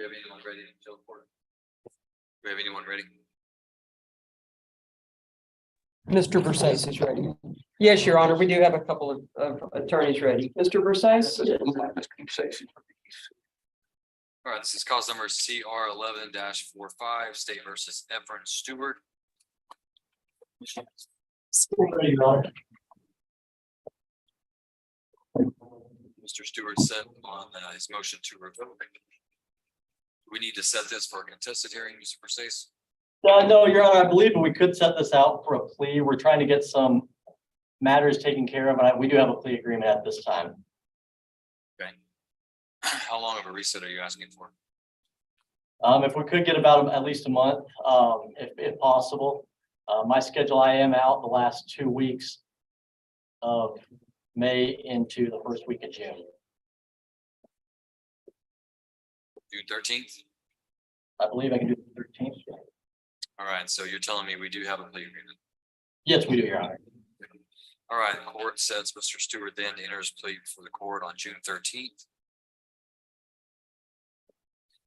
we have anyone ready to fill the court? Do we have anyone ready? Mr. Versace is ready. Yes, Your Honor, we do have a couple of attorneys ready. Mr. Versace? All right, this is cause number CR 11-45, State versus Efren Stewart. Mr. Stewart said on his motion to revoke. We need to set this for a contested hearing, Mr. Versace. No, Your Honor, I believe we could set this out for a plea. We're trying to get some matters taken care of, and we do have a plea agreement at this time. Okay. How long of a reset are you asking for? If we could get about at least a month, if possible. My schedule, I am out the last 2 weeks of May into the first week of June. June 13th? I believe I can do the 13th. All right, so you're telling me we do have a plea agreement. Yes, we do, Your Honor. All right, the court sets Mr. Stewart then to enter his plea before the court on June 13th.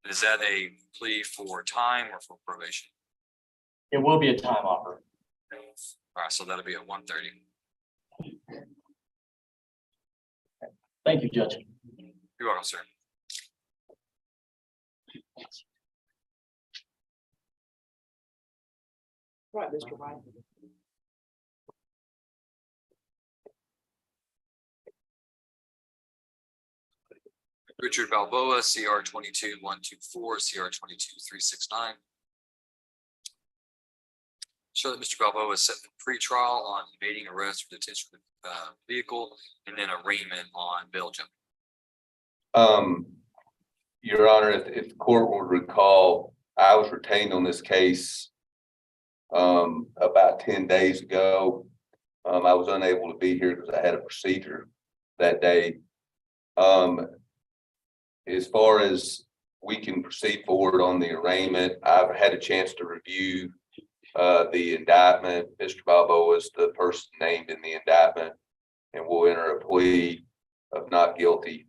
Is that a plea for time or for probation? It will be a time offer. All right, so that'll be at 1:30. Thank you, Judge. You're welcome, sir. Right, Mr. White. Richard Balboa, CR 22-124, CR 22-369. Show that Mr. Balboa is set for pre-trial on evading arrest or detention of the vehicle, and then arraignment on bail jumping. Your Honor, if the court will recall, I was retained on this case about 10 days ago. I was unable to be here because I had a procedure that day. As far as we can proceed forward on the arraignment, I've had a chance to review the indictment. Mr. Balboa is the person named in the indictment, and we'll enter a plea of not guilty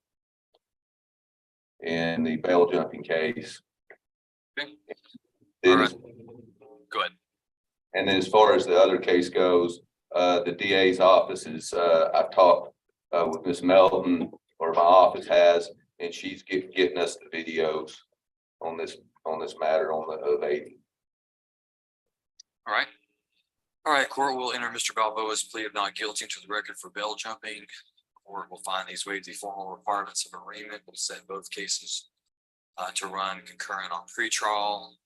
in the bail jumping case. Okay. Then, All right. Go ahead. and then as far as the other case goes, the DA's office is, I've talked with Ms. Melton, or my office has, and she's getting us the videos on this matter on the evading. All right. All right, court will enter Mr. Balboa's plea of not guilty into the record for bail jumping. Court will find these waive the formal requirements of arraignment. We'll set both cases to run concurrent on pretrial.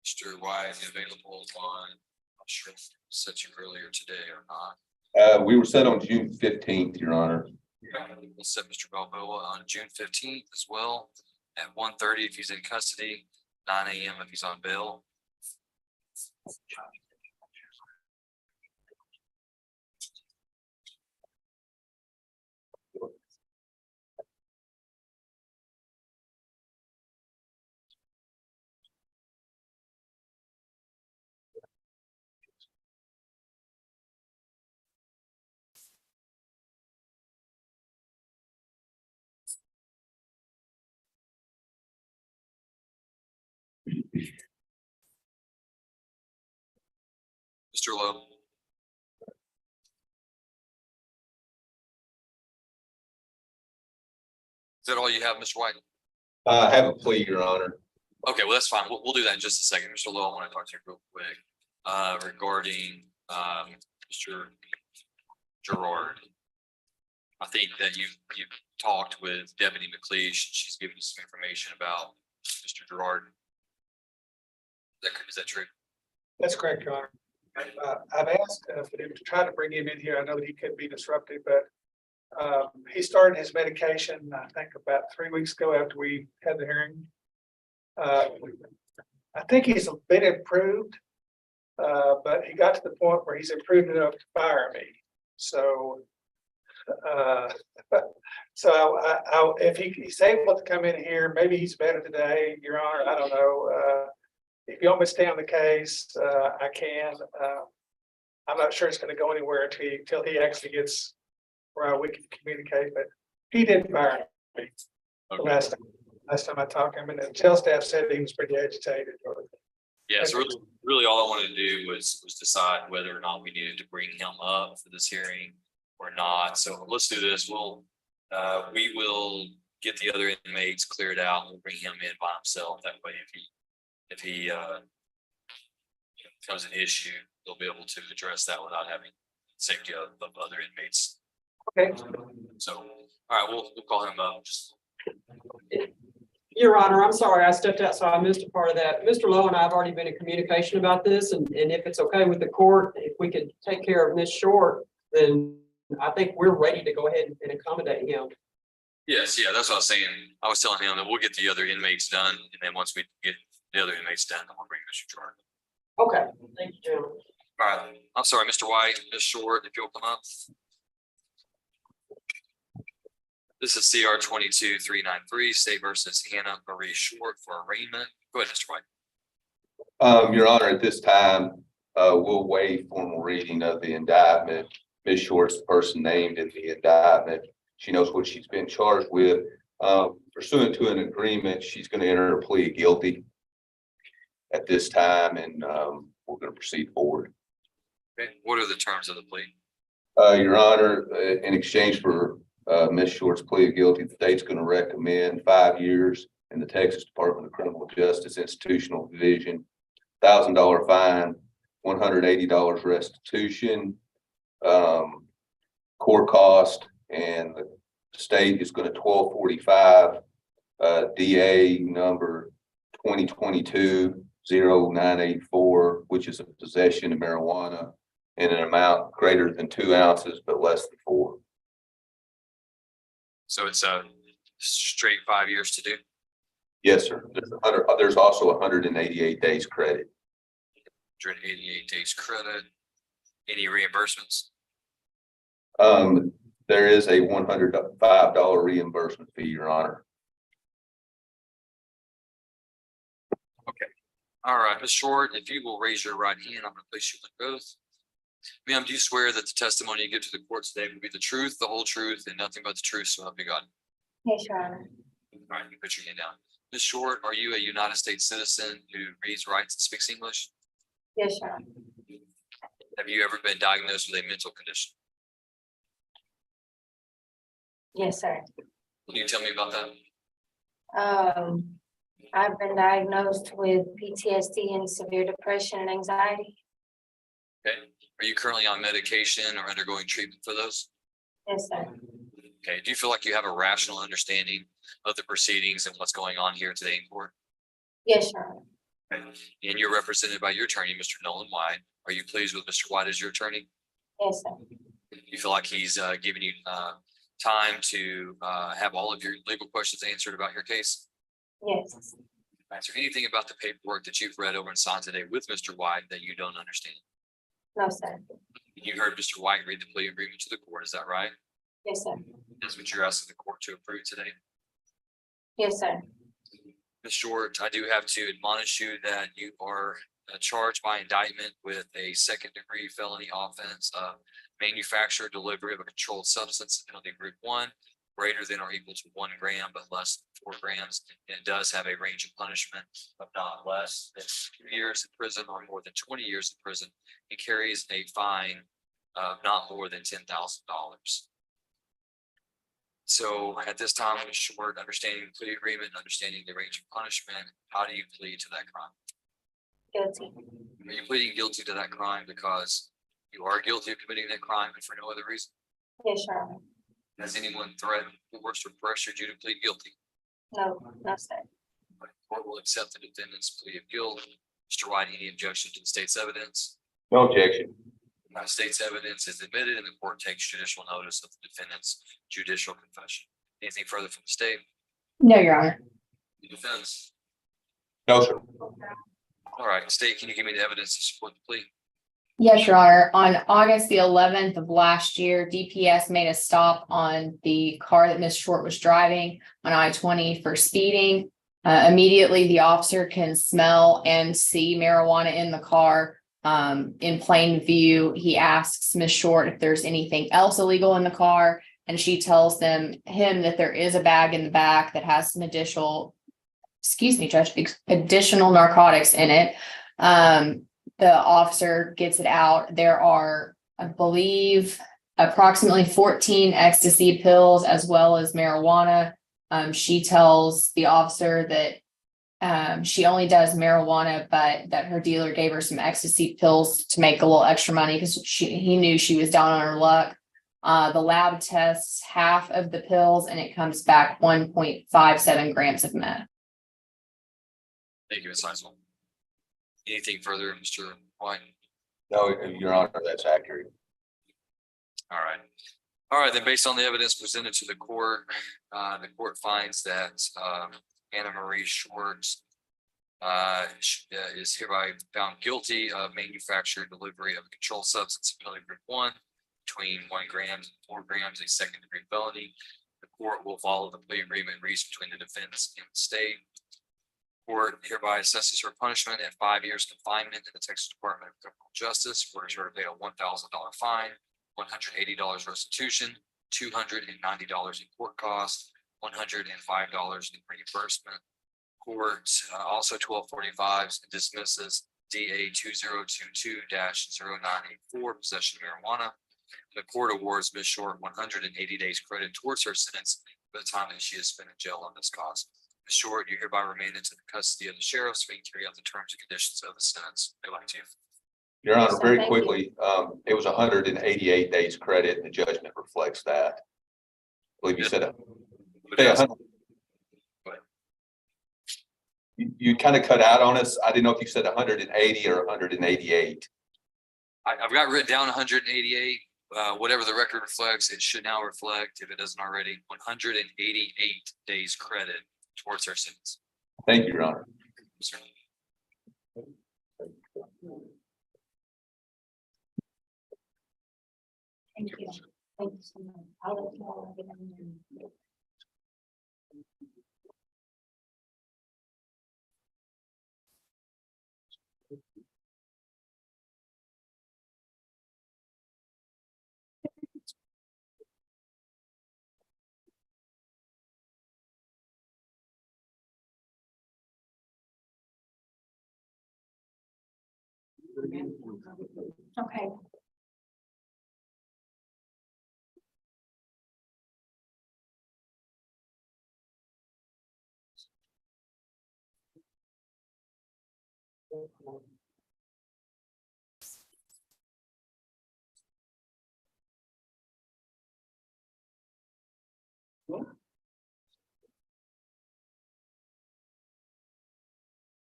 Mr. White available on, I'm not sure if I set you earlier today or not. We were set on June 15th, Your Honor. We'll set Mr. Balboa on June 15th as well at 1:30 if he's in custody, 9 a.m. if he's on bail. Mr. Lowe. Is that all you have, Mr. White? I have a plea, Your Honor. Okay, well, that's fine. We'll do that in just a second. Mr. Lowe, I want to talk to you real quick regarding Mr. Gerard. I think that you've talked with Deputy McLeish. She's given you some information about Mr. Gerard. Is that true? That's correct, Your Honor. I've asked for him to try to bring him in here. I know that he could be disruptive, but he started his medication, I think about 3 weeks ago after we had the hearing. I think he's a bit improved, but he got to the point where he's improved enough to fire me. So, if he's able to come in here, maybe he's better today, Your Honor. I don't know. If you want me to stay on the case, I can. I'm not sure it's going to go anywhere until he actually gets where we can communicate, but he did fire me the last time. last time I talked to him, and the jail staff said he was pretty agitated. Yeah, so really all I wanted to do was decide whether or not we needed to bring him up for this hearing or not. So let's do this. We will get the other inmates cleared out. We'll bring him in by himself. That way, if he becomes an issue, they'll be able to address that without having safety of other inmates. Okay. So, all right, we'll call him up. Your Honor, I'm sorry, I stepped out, so I missed a part of that. Mr. Lowe and I have already been in communication about this, and if it's okay with the court, if we could take care of Ms. Short, then I think we're ready to go ahead and accommodate him. Yes, yeah, that's what I was saying. I was telling him that we'll get the other inmates done, and then once we get the other inmates done, then we'll bring Mr. Short. Okay, thank you, gentlemen. All right, I'm sorry, Mr. White, Ms. Short, if you'll come up. This is CR 22-393, State versus Hannah Marie Short for arraignment. Go ahead, Mr. White. Your Honor, at this time, we'll waive formal reading of the indictment. Ms. Short's the person named in the indictment. She knows what she's been charged with. Pursuant to an agreement, she's going to enter a plea of guilty at this time, and we're going to proceed forward. Okay, what are the terms of the plea? Your Honor, in exchange for Ms. Short's plea of guilty, the state's going to recommend 5 years in the Texas Department of Criminal Justice Institutional Division, $1,000 fine, $180 restitution, court cost, and the state is going to 1245 DA number 2022-0984, which is a possession of marijuana in an amount greater than 2 ounces but less than 4. So it's a straight 5 years to do. Yes, sir. There's also 188 days credit. 188 days credit. Any reimbursements? There is a $105 reimbursement fee, Your Honor. Okay. All right, Ms. Short, if you will raise your right hand, I'm going to place you on oath. Ma'am, do you swear that the testimony you give to the court today will be the truth, the whole truth, and nothing but the truth, so help you God? Yes, Your Honor. All right, you put your hand down. Ms. Short, are you a United States citizen who reads, writes, and speaks English? Yes, Your Honor. Have you ever been diagnosed with a mental condition? Yes, sir. Can you tell me about that? I've been diagnosed with PTSD and severe depression and anxiety. Okay. Are you currently on medication or undergoing treatment for those? Yes, sir. Okay. Do you feel like you have a rational understanding of the proceedings and what's going on here today in court? Yes, Your Honor. Okay. And you're represented by your attorney, Mr. Nolan White. Are you pleased with Mr. White as your attorney? Yes, sir. You feel like he's giving you time to have all of your legal questions answered about your case? Yes. Is there anything about the paperwork that you've read over and signed today with Mr. White that you don't understand? No, sir. You heard Mr. White read the plea agreement to the court, is that right? Yes, sir. That's what you're asking the court to approve today. Yes, sir. Ms. Short, I do have to admonish you that you are charged by indictment with a second-degree felony offense of manufacture, delivery of a controlled substance, penalty group 1, greater than or equal to 1 gram, but less than 4 grams. And it does have a range of punishment of not less than 2 years in prison or more than 20 years in prison. It carries a fine of not more than $10,000. So at this time, Ms. Short, understanding the plea agreement, understanding the range of punishment, how do you plead to that crime? Guilty. Are you pleading guilty to that crime because you are guilty of committing that crime and for no other reason? Yes, Your Honor. Has anyone threatened, coerced, or pressured you to plead guilty? No, no, sir. The court will accept the defendant's plea of guilt. Mr. White, any objection to the state's evidence? No objection. The state's evidence is admitted and the court takes judicial notice of the defendant's judicial confession. Anything further from the state? No, Your Honor. The defense? No, sir. All right, state, can you give me the evidence to support the plea? Yes, Your Honor. On August the 11th of last year, DPS made a stop on the car that Ms. Short was driving on I-20 for speeding. Immediately, the officer can smell and see marijuana in the car in plain view. He asks Ms. Short if there's anything else illegal in the car, and she tells him that there is a bag in the back that has some additional excuse me, Judge, additional narcotics in it. The officer gets it out. There are, I believe, approximately 14 ecstasy pills as well as marijuana. She tells the officer that she only does marijuana, but that her dealer gave her some ecstasy pills to make a little extra money because he knew she was down on her luck. The lab tests half of the pills and it comes back 1.57 grams of meth. Thank you, Ms. Heisel. Anything further, Mr. White? No, Your Honor, that's accurate. All right. All right, then based on the evidence presented to the court finds that Anna Marie Schwartz is hereby found guilty of manufacture and delivery of a controlled substance of penalty group 1 between 1 gram and 4 grams, a second-degree felony. The court will follow the plea agreement reached between the defense and the state. Court hereby assesses her punishment at 5 years confinement in the Texas Department of Criminal Justice, orders her to pay a $1,000 fine, $180 restitution, $290 in court costs, $105 in reimbursement. Court also 1245 dismisses DA 2022-0984 possession of marijuana. The court awards Ms. Short 180 days credit towards her sentence for the time that she has spent in jail on this cause. Ms. Short, you hereby remain into the custody of the sheriff so we can carry out the terms and conditions of the sentence. I'd like to. Your Honor, very Thank you. quickly, it was 188 days credit, and the judgment reflects that. I believe you said it. You kind of cut out on us. I didn't know if you said 180 or 188. I've got written down 188. Whatever the record reflects, it should now reflect, if it doesn't already, 188 days credit towards her sentence. Thank you, Your Honor. Sir. Thank you. Thank you so much. I'll let you know when I get in there. Okay.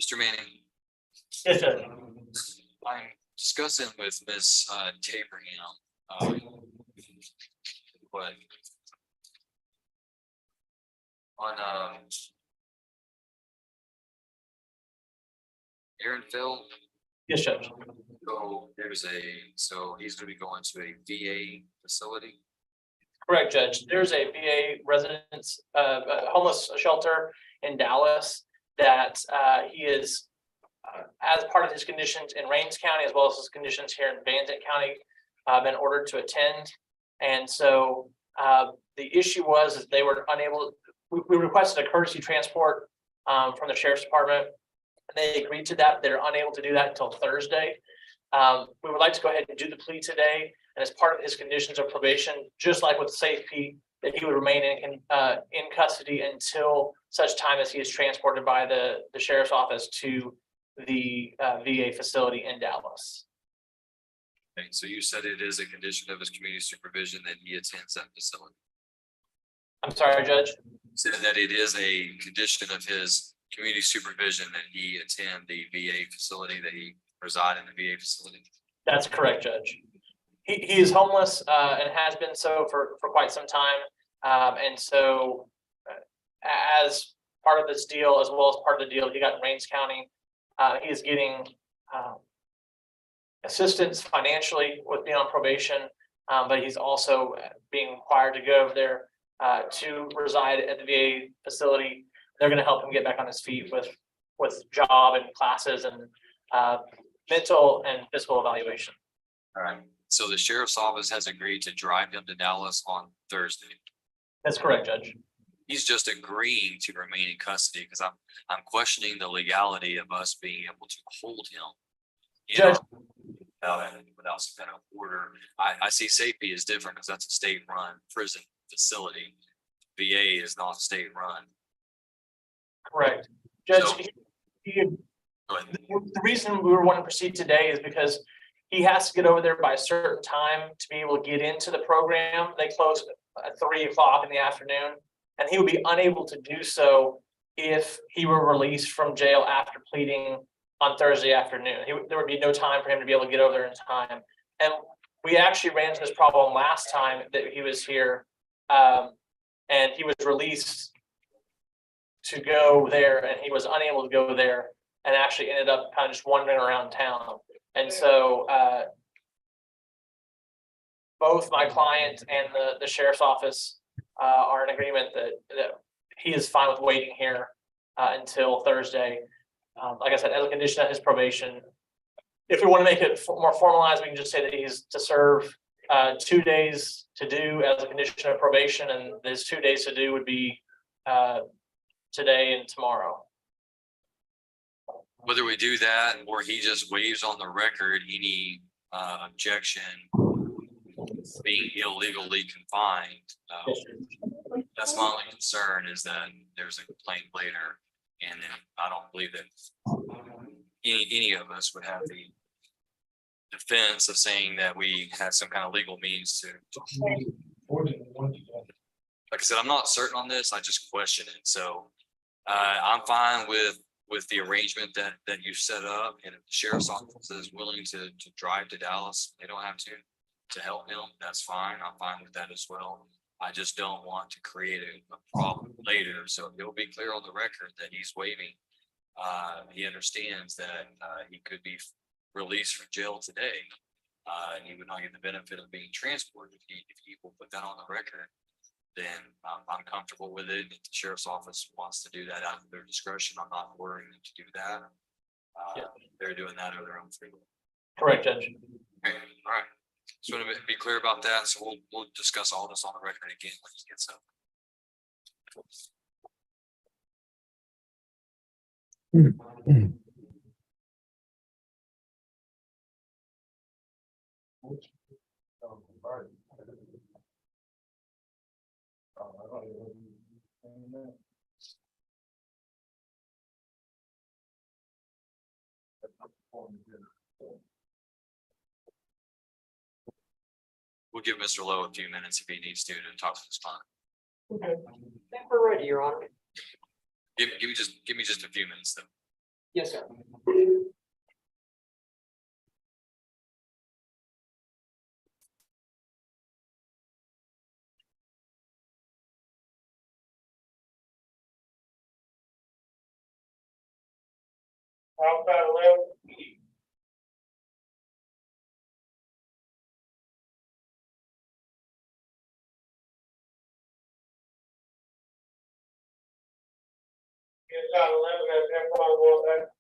Mr. Manning, Yes, sir. I'm discussing with Ms. Taberham. But on Aaron Phil, Yes, Judge. so he's gonna be going to a VA facility. Correct, Judge. There's a VA residence, homeless shelter in Dallas that he is, as part of his conditions in Rains County, as well as his conditions here in Van Zandt County, been ordered to attend. And so the issue was that they were unable, we requested a courtesy transport from the sheriff's department. And they agreed to that. They're unable to do that until Thursday. We would like to go ahead and do the plea today. And as part of his conditions of probation, just like with safety, that he would remain in custody until such time as he is transported by the sheriff's office to the VA facility in Dallas. Okay, so you said it is a condition of his community supervision that he attends that facility. I'm sorry, Judge. Said that it is a condition of his community supervision that he attend the VA facility, that he reside in the VA facility. That's correct, Judge. He is homeless and has been so for quite some time. And so as part of this deal, as well as part of the deal he got in Rains County, he is getting assistance financially with being on probation, but he's also being required to go over there to reside at the VA facility. They're going to help him get back on his feet with job and classes and mental and physical evaluation. All right. So the sheriff's office has agreed to drive him to Dallas on Thursday. That's correct, Judge. He's just agreeing to remain in custody because I'm questioning the legality of us being able to hold him. Judge- Without some kind of order. I see safety is different because that's a state-run prison facility. VA is not state-run. Correct. Judge, So- go ahead. The reason we were wanting to proceed today is because he has to get over there by a certain time to be able to get into the program. They close at 3 o'clock in the afternoon, and he would be unable to do so if he were released from jail after pleading on Thursday afternoon. There would be no time for him to be able to get over there in time. And we actually ran into this problem last time that he was here. And he was released to go there, and he was unable to go there, and actually ended up kind of just wandering around town. And so both my client and the sheriff's office are in agreement that he is fine with waiting here until Thursday. Like I said, as a condition of his probation, if we want to make it more formalized, we can just say that he's to serve 2 days to do as a condition of probation, and his 2 days to do would be today and tomorrow. Whether we do that or he just waives on the record any objection being illegally confined. That's my only concern, is that there's a complaint later, and then I don't believe that any of us would have the defense of saying that we had some kind of legal means to. Like I said, I'm not certain on this. I just question it. So I'm fine with the arrangement that you set up, and if the sheriff's office is willing to drive to Dallas, they don't have to help him, that's fine. I'm fine with that as well. I just don't want to create a problem later. So it'll be clear on the record that he's waiving. He understands that he could be released from jail today. And he would not get the benefit of being transported. If he will put that on the record, then I'm comfortable with it. If the sheriff's office wants to do that out of their discretion, I'm not ordering them to do that. They're doing that of their own free will. Correct, Judge. Okay, all right. Just want to be clear about that. So we'll discuss all this on the record again when he gets up. We'll give Mr. Lowe a few minutes if he needs to talk to his client. Okay. I think we're ready, Your Honor. Give me just a few minutes though. Yes, sir. How about 11? It's about 11 at 10:01.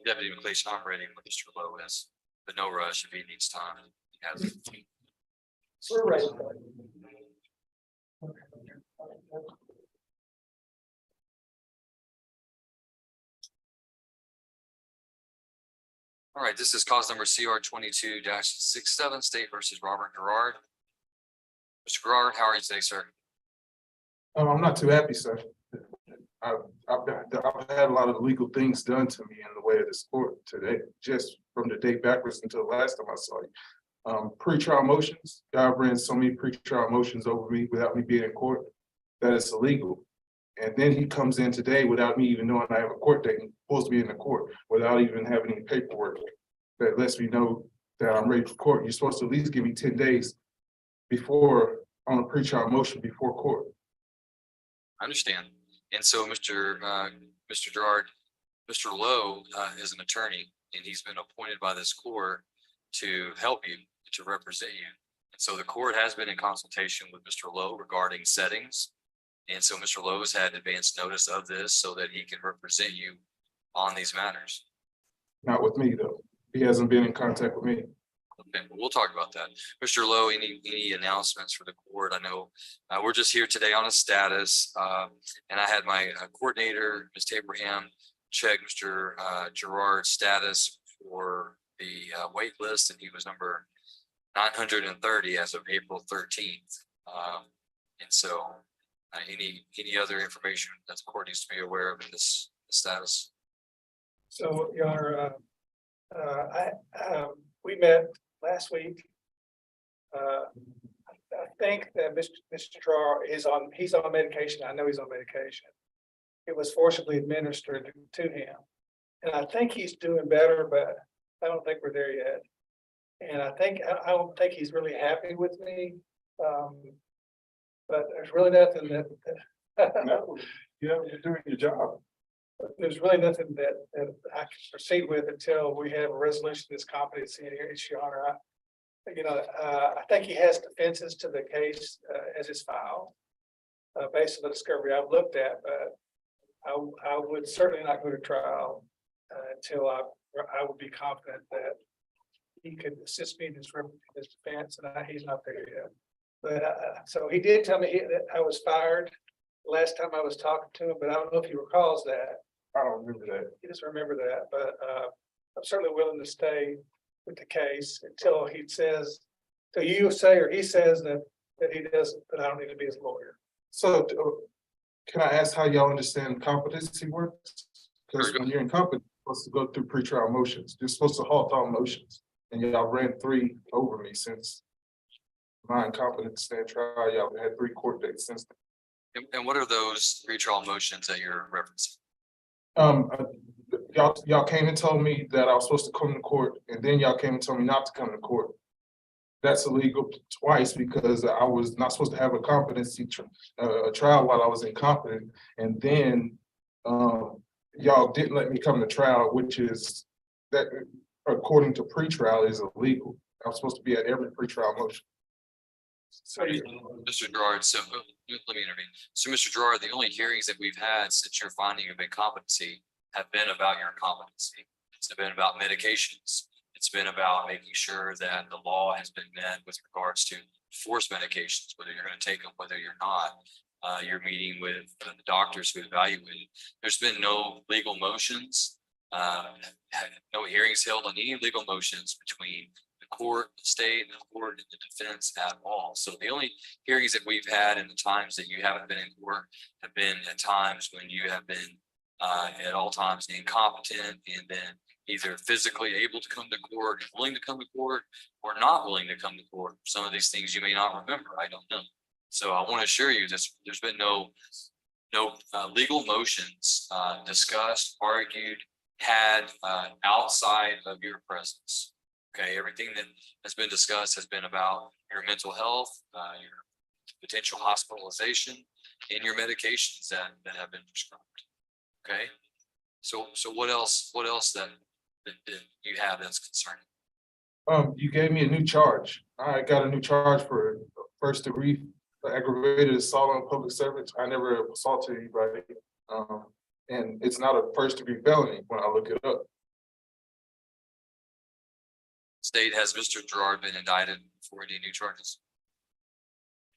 Deputy McLeish operating with Mr. Lowe is, but no rush if he needs time. He has it. We're ready. All right, this is cause number CR 22-67, State versus Robert Gerard. Mr. Gerard, how are you today, sir? I'm not too happy, sir. I've had a lot of legal things done to me in the way of this court today, just from the day backwards until the last time I saw you. Pre-trial motions, God ran so many pre-trial motions over me without me being in court, that it's illegal. And then he comes in today without me even knowing I have a court date, and pulls me in the court without even having any paperwork that lets me know that I'm ready for court. You're supposed to at least give me 10 days before, on a pre-trial motion before court. I understand. And so, Mr. Gerard, Mr. Lowe is an attorney, and he's been appointed by this court to help you, to represent you. And so the court has been in consultation with Mr. Lowe regarding settings. And so Mr. Lowe has had advance notice of this so that he can represent you on these matters. Not with me, though. He hasn't been in contact with me. Okay, we'll talk about that. Mr. Lowe, any announcements for the court? I know we're just here today on a status, and I had my coordinator, Ms. Abraham, check Mr. Gerard's status for the wait list, and he was number 930 as of April 13th. And so any other information that the court needs to be aware of in this status? So, Your Honor, we met last week. I think that Mr. Gerard he's on medication. I know he's on medication. It was forcibly administered to him. And I think he's doing better, but I don't think we're there yet. And I don't think he's really happy with me. But there's really nothing that No, you're doing your job. there's really nothing that I can proceed with until we have a resolution of this competency issue, Your Honor. I think he has defenses to the case as it's filed, based on the discovery I've looked at, but I would certainly not go to trial until I I would be confident that he could assist me in his defense, and he's not there yet. But, so he did tell me that I was fired last time I was talking to him, but I don't know if he recalls that. I don't remember that. He doesn't remember that, but, I'm certainly willing to stay with the case until he says, so you say, or he says that he doesn't, that I don't need to be his lawyer. So can I ask how y'all understand competency works? Because when you're incompetent, you're supposed to go through pretrial motions. You're supposed to halt all motions. And y'all ran 3 over me since my incompetence stand trial. Y'all had 3 court dates since then. And what are those pretrial motions that you're referencing? Y'all came and told me that I was supposed to come to court, and then y'all came and told me not to come to court. That's illegal twice because I was not supposed to have a competency trial while I was incompetent. And then y'all didn't let me come to trial, which is that according to pretrial is illegal. I'm supposed to be at every pretrial motion. So Mr. Gerard, so let me intervene. So, Mr. Gerard, the only hearings that we've had since your finding of incompetency have been about your incompetency. It's been about medications. It's been about making sure that the law has been met with regards to forced medications, whether you're going to take them, whether you're not. You're meeting with the doctors who evaluate it. There's been no legal motions, no hearings held on any legal motions between the court, the state, the court, and the defense at all. So the only hearings that we've had in the times that you haven't been in court have been at times when you have been at all times incompetent and then either physically able to come to court, willing to come to court, or not willing to come to court. Some of these things you may not remember. I don't know. So I want to assure you that there's been no legal motions discussed, argued, had outside of your presence. Okay, everything that has been discussed has been about your mental health, your potential hospitalization, and your medications that have been prescribed. Okay, so what else that you have that's concerning? You gave me a new charge. I got a new charge for first degree aggravated assault on public servants. I never assaulted anybody. And it's not a first degree felony when I look it up. State, has Mr. Gerard been indicted for any new charges?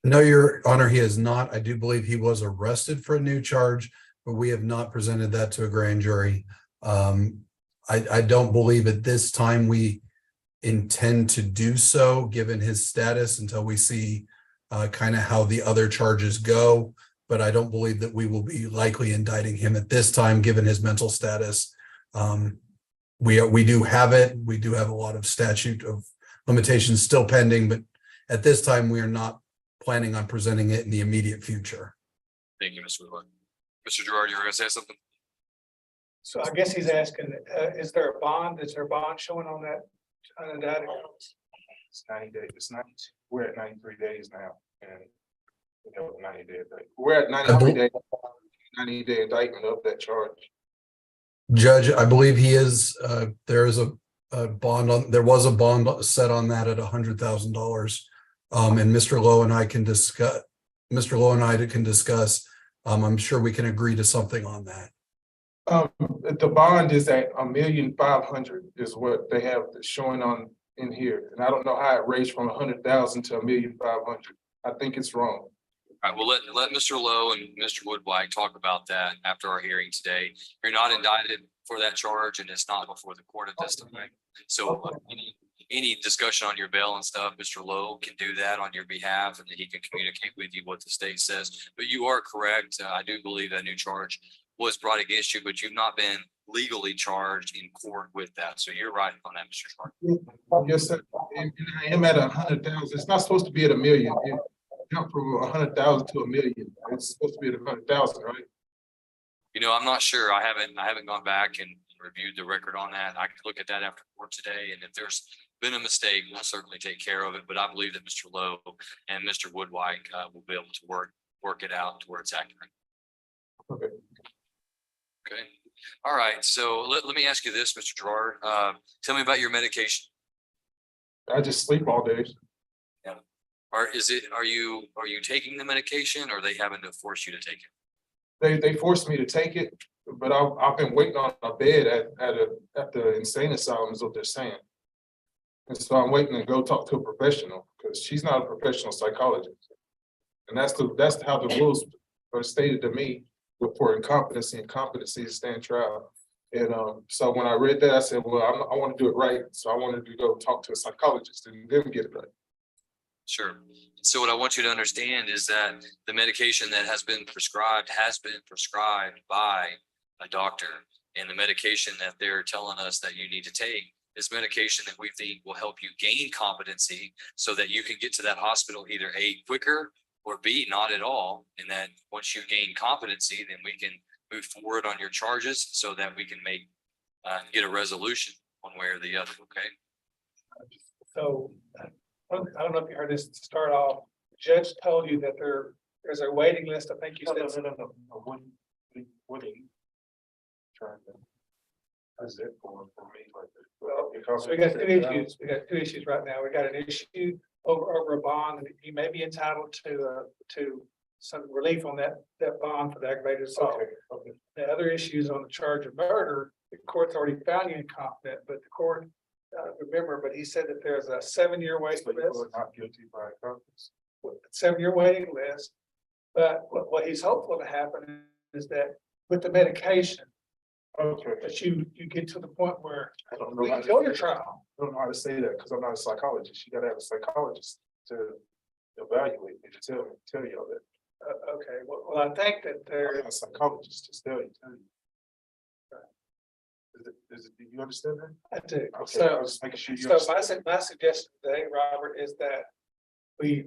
No, Your Honor, he is not. I do believe he was arrested for a new charge, but we have not presented that to a grand jury. I don't believe at this time we intend to do so, given his status, until we see kind of how the other charges go. But I don't believe that we will be likely indicting him at this time, given his mental status. We do have it. We do have a lot of statute of limitations still pending, but at this time, we are not planning on presenting it in the immediate future. Thank you, Mr. Woodward. Mr. Gerard, you were going to say something? So I guess he's asking, is there a bond? Is there a bond showing on that unindicted? It's 90 days. It's 90. We're at 93 days now, and we have a 90-day. We're at 90-day indictment of that charge. Judge, I believe he is. There is a bond on. There was a bond set on that at $100,000, and Mr. Lowe and I can discuss. Mr. Lowe and I can discuss. I'm sure we can agree to something on that. The bond is at $1,500,000 is what they have showing on in here, and I don't know how it raised from 100,000 to $1,500,000. I think it's wrong. All right, well, let Mr. Lowe and Mr. Woodwhite talk about that after our hearing today. You're not indicted for that charge, and it's not before the court at this time. So any discussion on your bail and stuff, Mr. Lowe can do that on your behalf, and then he can communicate with you what the state says. But you are correct. I do believe that new charge was brought against you, but you've not been legally charged in court with that. So you're right on that, Mr. Sharp. Yes, sir. And I am at 100,000. It's not supposed to be at $1 million. It jumped from 100,000 to $1 million. It's supposed to be at 100,000, right? You know, I'm not sure. I haven't gone back and reviewed the record on that. I could look at that after court today, and if there's been a mistake, we'll certainly take care of it. But I believe that Mr. Lowe and Mr. Woodwhite will be able to work it out to where it's accurate. Okay. Okay. All right. So let me ask you this, Mr. Gerard. Tell me about your medication. I just sleep all day. Are you taking the medication, or are they having to force you to take it? They forced me to take it, but I've been waiting on a bed at the insane asylum is what they're saying. And so I'm waiting to go talk to a professional, because she's not a professional psychologist. And that's how the rules are stated to me for incompetency, and competency to stand trial. And so when I read that, I said, well, I want to do it right. So I wanted to go talk to a psychologist and then get it right. Sure. So what I want you to understand is that the medication that has been prescribed by a doctor. And the medication that they're telling us that you need to take is medication that we think will help you gain competency so that you can get to that hospital either A, quicker, or B, not at all. And then once you gain competency, then we can move forward on your charges so that we can get a resolution one way or the other, okay? So, I don't know if you heard this to start off, the judge told you that there's a waiting list, I think you said. No. What are you trying to? That's it for me, like. Well, so we got two issues right now. We got an issue over a bond, and he may be entitled to some relief on that bond for the aggravated assault. Okay. The other issues on the charge of murder, the court's already found you incompetent, but the court, remember, but he said that there's a 7-year waiting So you list, were not guilty by accomplice. 7-year waiting list. But what he's hopeful to happen is that with the medication, Okay. that you get to the point where I don't know we how can to go say to that. trial. I don't know how to say that because I'm not a psychologist. You gotta have a psychologist to evaluate me, to tell you all that. Okay, well, I think that I'm there, not a psychologist to tell you. Do you understand that? I do. Okay, I So, was just making sure you so understand. my suggestion today, Robert, is that we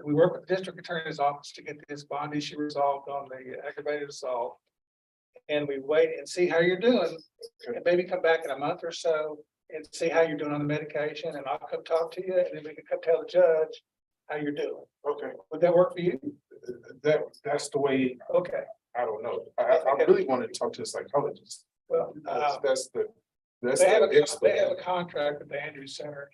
work with the district attorney's office to get this bond issue resolved on the aggravated assault. And we wait and see how you're doing, and maybe come back in a month or so and see how you're doing on the medication, and I'll come talk to you, and then we can come tell the judge how you're doing. Okay, Would that work for you? that's the way, Okay, I don't know. I really wanted to talk to a psychologist. well, That's the. they have a expert. contract with the Andrews Center,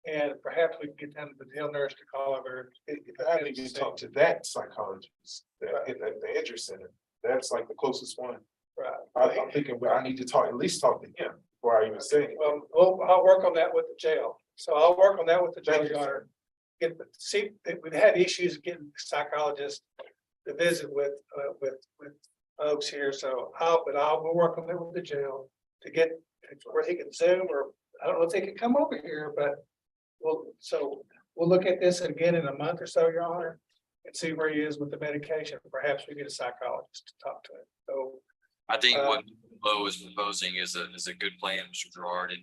and perhaps we can get them, the jail nurse to call over. I didn't even talk to that psychologist at the Andrews Center. That's like the closest one. Right. I'm thinking, well, I need to at least talk to him before I even say anything. Well, I'll work on that with the jail. So I'll work on that with the jail Thank you, yard. See, we've had issues getting psychologists to visit with folks here, so we'll work on that with the jail to get where he can Zoom, or I don't know if they can come over here, but we'll look at this again in a month or so, Your Honor, and see where he is with the medication. Perhaps we get a psychologist to talk to him. So I think what Bo is proposing is a good plan, Mr. Gerard,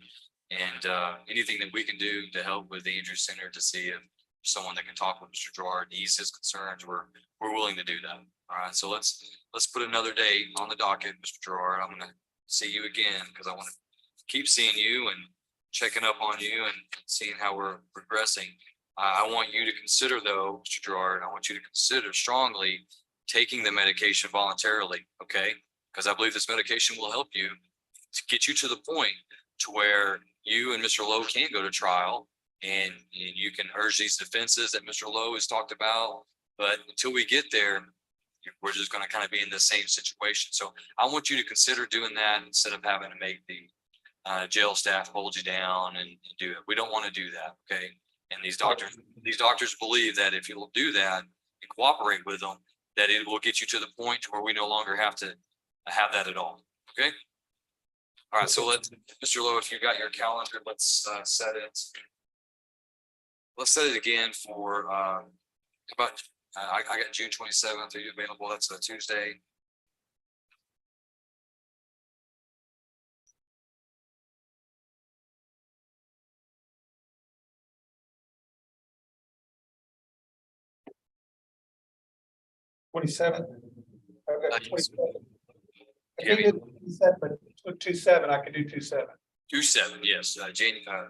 and anything that we can do to help with the Andrews Center to see if someone that can talk with Mr. Gerard, ease his concerns, we're willing to do that. All right, so let's put another date on the docket, Mr. Gerard. I'm gonna see you again because I want to keep seeing you and checking up on you and seeing how we're progressing. I want you to consider though, Mr. Gerard, I want you to consider strongly taking the medication voluntarily, okay? Because I believe this medication will help you to get you to the point to where you and Mr. Lowe can go to trial and you can urge these defenses that Mr. Lowe has talked about. But until we get there, we're just going to kind of be in the same situation. So I want you to consider doing that instead of having to make the jail staff hold you down and do it. We don't want to do that, okay? And these doctors believe that if you'll do that and cooperate with them, that it will get you to the point to where we no longer have to have that at all, okay? All right, so Mr. Lowe, if you got your calendar, let's set it. Let's set it again for about, I got June 27th. Are you available? That's a Tuesday. $27. Okay, Yes. 27. I Yeah, think it's 27, but 27, I can do 27. 27, yes,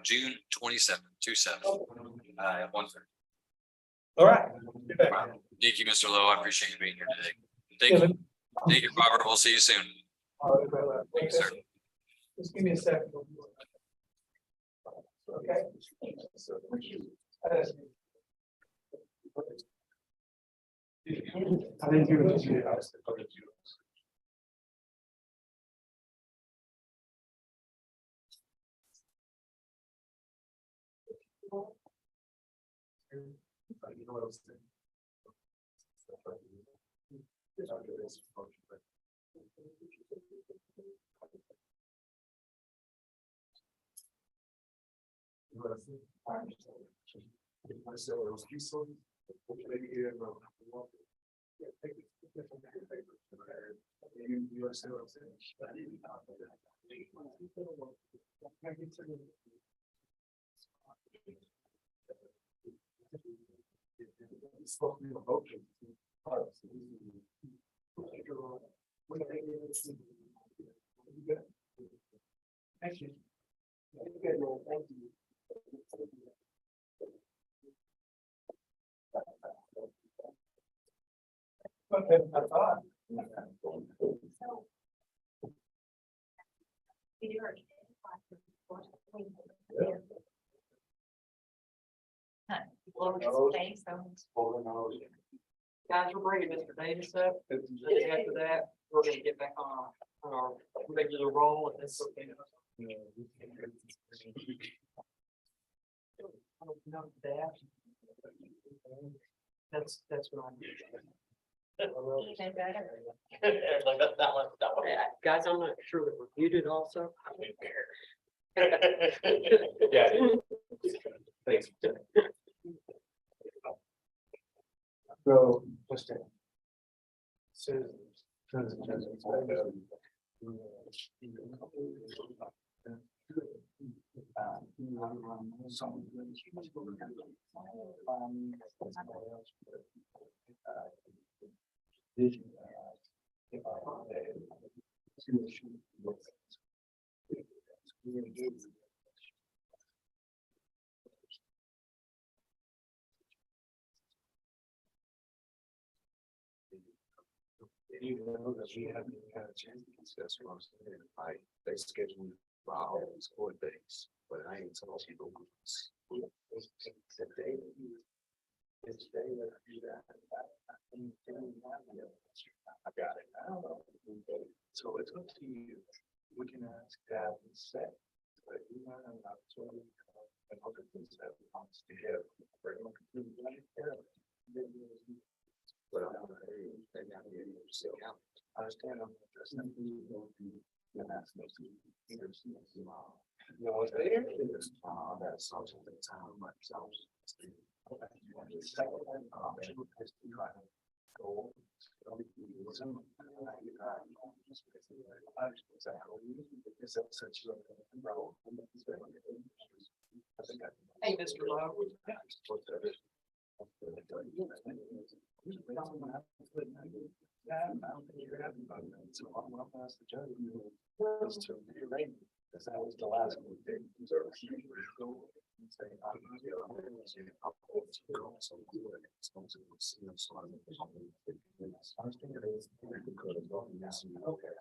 June 27th, 27. At 1:30. All right. Thank you, Mr. Lowe. I appreciate you being here today. Thank you, Robert. We'll see you soon. Thanks, sir. Just give me a second. Okay. I didn't give it to you. You know what I'm saying? You know what I'm saying? I understand. I said, it was useful. Maybe here, yeah, take it. You understand what I'm saying? It's supposed to be a motion. Thank you. Thank you. Okay, that's all. Guys, we're bringing Mr. Davis up. And after that, we're gonna get back on our regular roll if that's okay. That's what I'm. Even better. Like that one, that one. Guys, I'm not sure that we're muted also. Yeah. Thanks. So, just. Even though that we haven't had a chance to discuss what I'm saying, they scheduled my all these court dates, but I ain't told you the ones. The day that you, it's the day that I do that. I got it. I don't know. So it's up to you. We can ask Dad and say, but you might have an opportunity and other things that wants to have. But I don't know, they got me in the account. I understand. I'm just. You know, what's there? That's something that time myself. Hey, Mr. Lowe. Because that was the last one. So. Okay.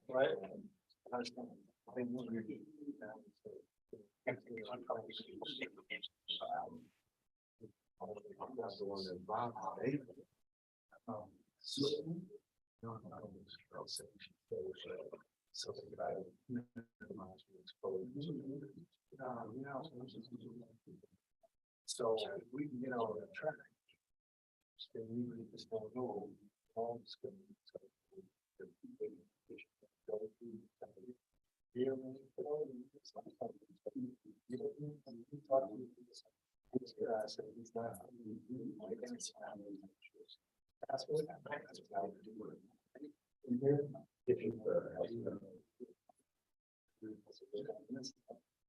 Right. Something about it. So we can get on the track. Then we just don't know. All this good.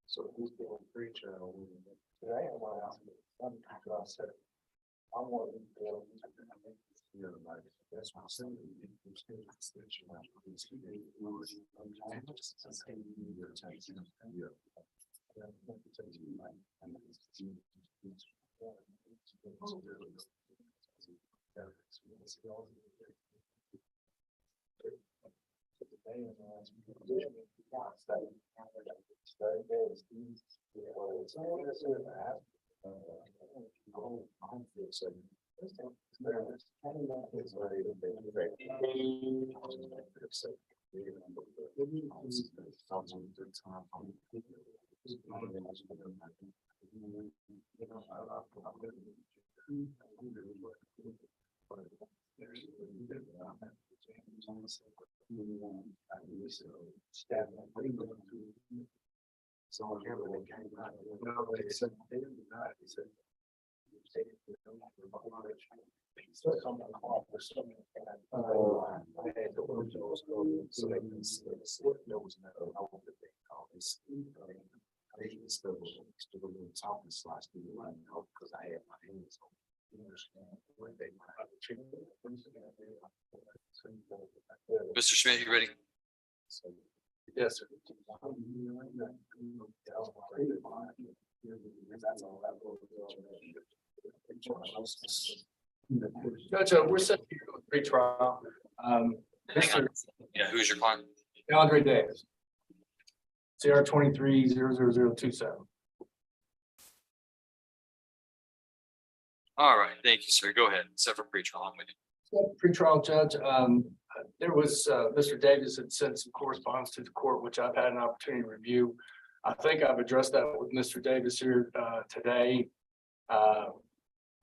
So who's the preacher? Today, I want to ask you, I said, I want to go. That's what I'm saying. Mr. Schmidt, you ready? Yes, sir. Judge, we're set here with pretrial. Hang on. Yeah, who's your client? Andre Davis. CR 23-00027. All right, thank you, sir. Go ahead. Set for pretrial. I'm with you. Pretrial judge, there was, Mr. Davis had sent some correspondence to the court, which I've had an opportunity to review. I think I've addressed that with Mr. Davis here, today.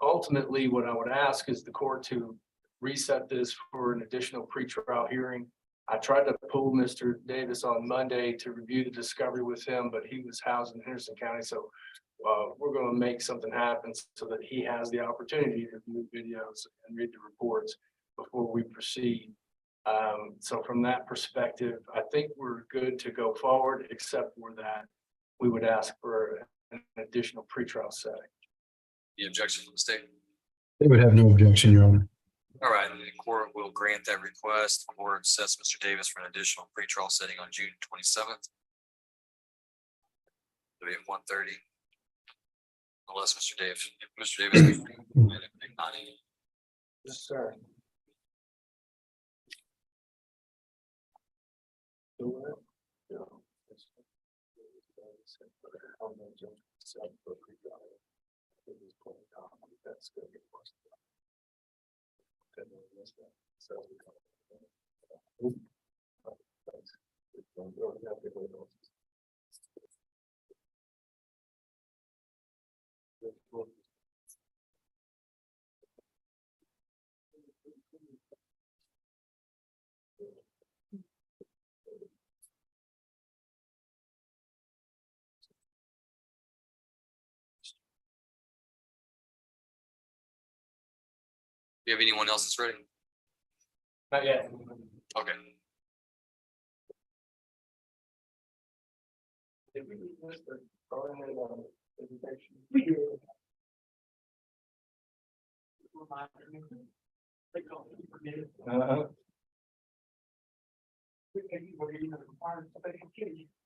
Ultimately, what I would ask is the court to reset this for an additional pretrial hearing. I tried to pull Mr. Davis on Monday to review the discovery with him, but he was housed in Henderson County, so we're going to make something happen so that he has the opportunity to view videos and read the reports before we proceed. So from that perspective, I think we're good to go forward, except for that we would ask for an additional pretrial setting. The objection from the state. They would have no objection, Your Honor. All right, and the court will grant that request. The court sets Mr. Davis for an additional pretrial setting on June 27th. It'll be at 1:30. Unless Mr. Davis. Yes, sir. Do you have anyone else that's ready? Not yet. Okay.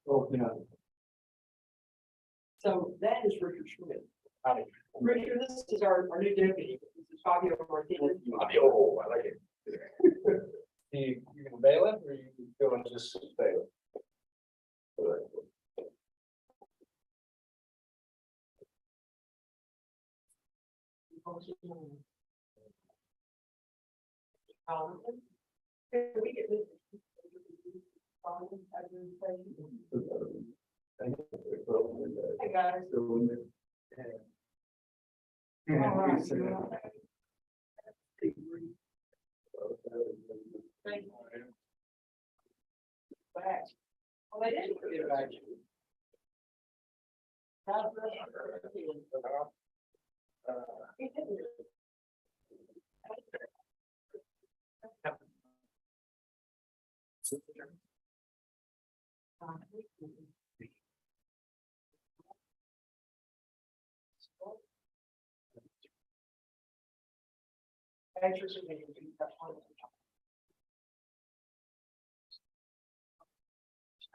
Oh, yeah. So that is Richard Schmidt. Richard, this is our new deputy. This is Fabio Martinez. Oh, I like it. You can bail it or you can go and just bail it? Can we get this? Hey, guys. Thank you. Back. Well, they didn't put it back.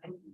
Thank you.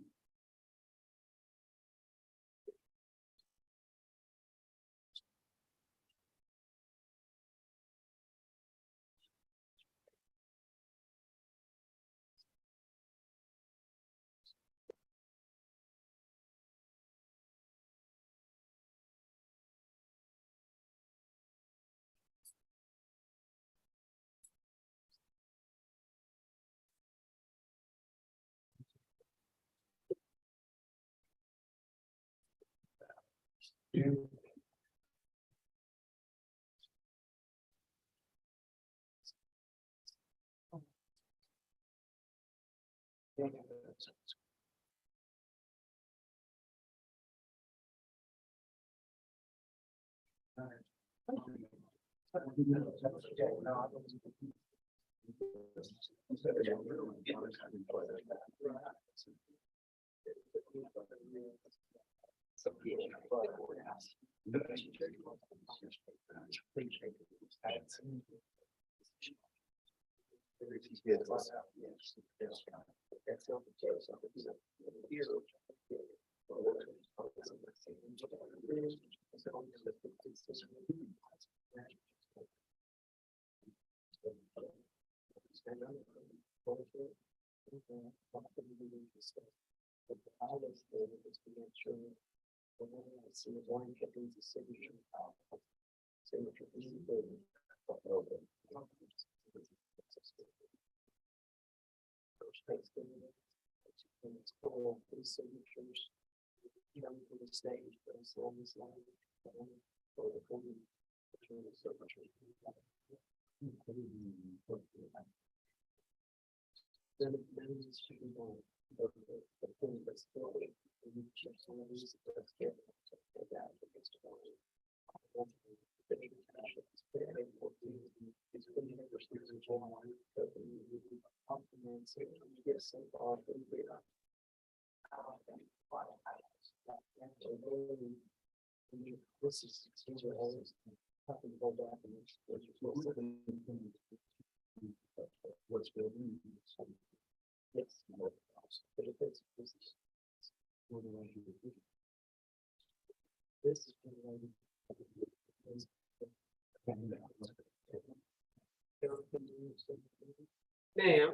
Ma'am,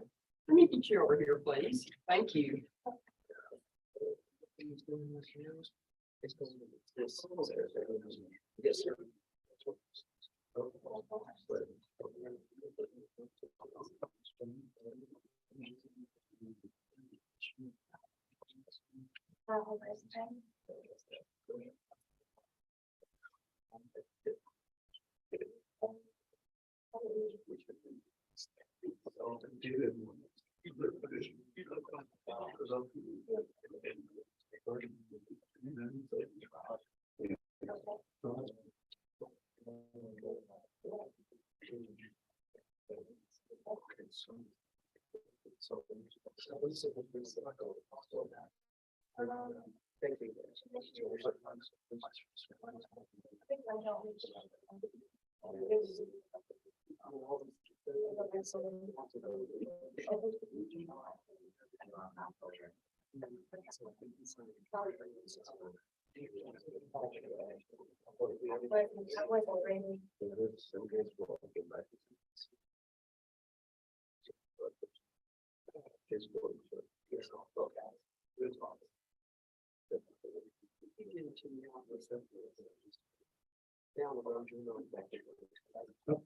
let me get you over here, please. Thank you. Yes, sir. I wasn't ready. Down the road, you know, back there. So,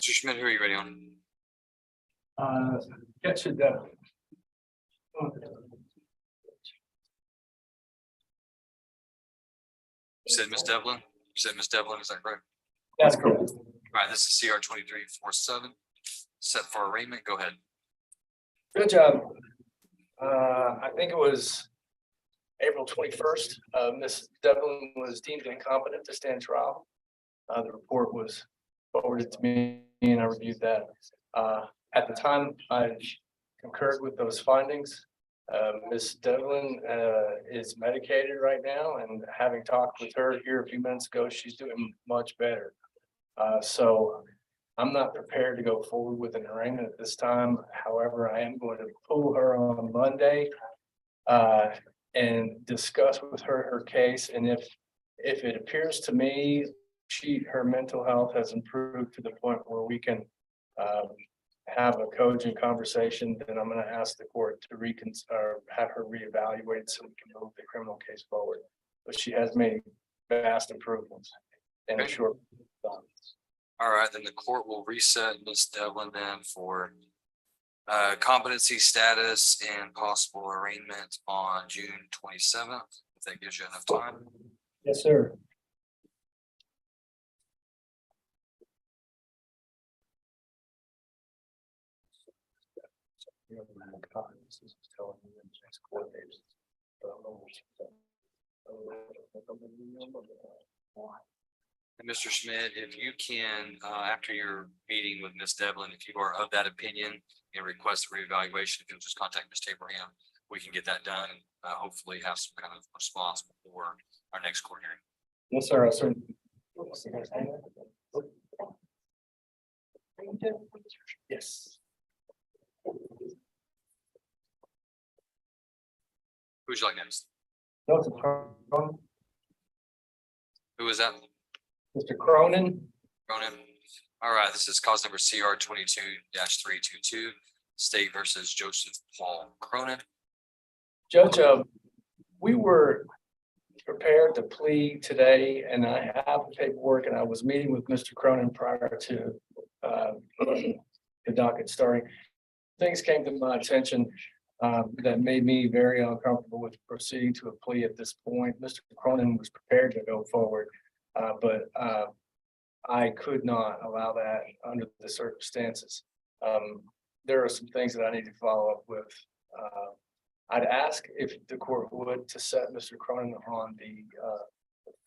Mr. Schmidt, who are you ready on? Get you You said Miss Devlin? You said Miss Devlin, is that correct? That's correct. All right, this is CR 2347. Set for arraignment. Go ahead. Good job. I think it was April 21st. Ms. Devlin was deemed incompetent to stand trial. The report was forwarded to me and I reviewed that. At the time, I concurred with those findings. Ms. Devlin is medicated right now, and having talked with her here a few minutes ago, she's doing much better. So I'm not prepared to go forward with an arraignment at this time. However, I am going to pull her on Monday and discuss with her case. And if it appears to me her mental health has improved to the point where we can have a cogent conversation, then I'm going to ask the court to have her reevaluated so we can move the criminal case forward. But she has made vast improvements in a short time. All right, then the court will reset Ms. Devlin then for competency status and possible arraignment on June 27th. If that gives you enough time. Yes, sir. And Mr. Schmidt, if you can, after your meeting with Ms. Devlin, if you are of that opinion and request a reevaluation, if you'll just contact Ms. Abraham, we can get that done and hopefully have some kind of response before our next court hearing. Yes, sir. Sir. Yes. Who'd you like next? Mr. Who is that? Cronin. Cronin. All right, this is cause number CR 22-322, State versus Joseph Paul Cronin. Judge, we were prepared to plead today, and I have the paperwork, and I was meeting with Mr. Cronin prior to the docket starting. Things came to my attention that made me very uncomfortable with proceeding to a plea at this point. Mr. Cronin was prepared to go forward, but I could not allow that under the circumstances. There are some things that I need to follow up with. I'd ask if the court would to set Mr. Cronin on the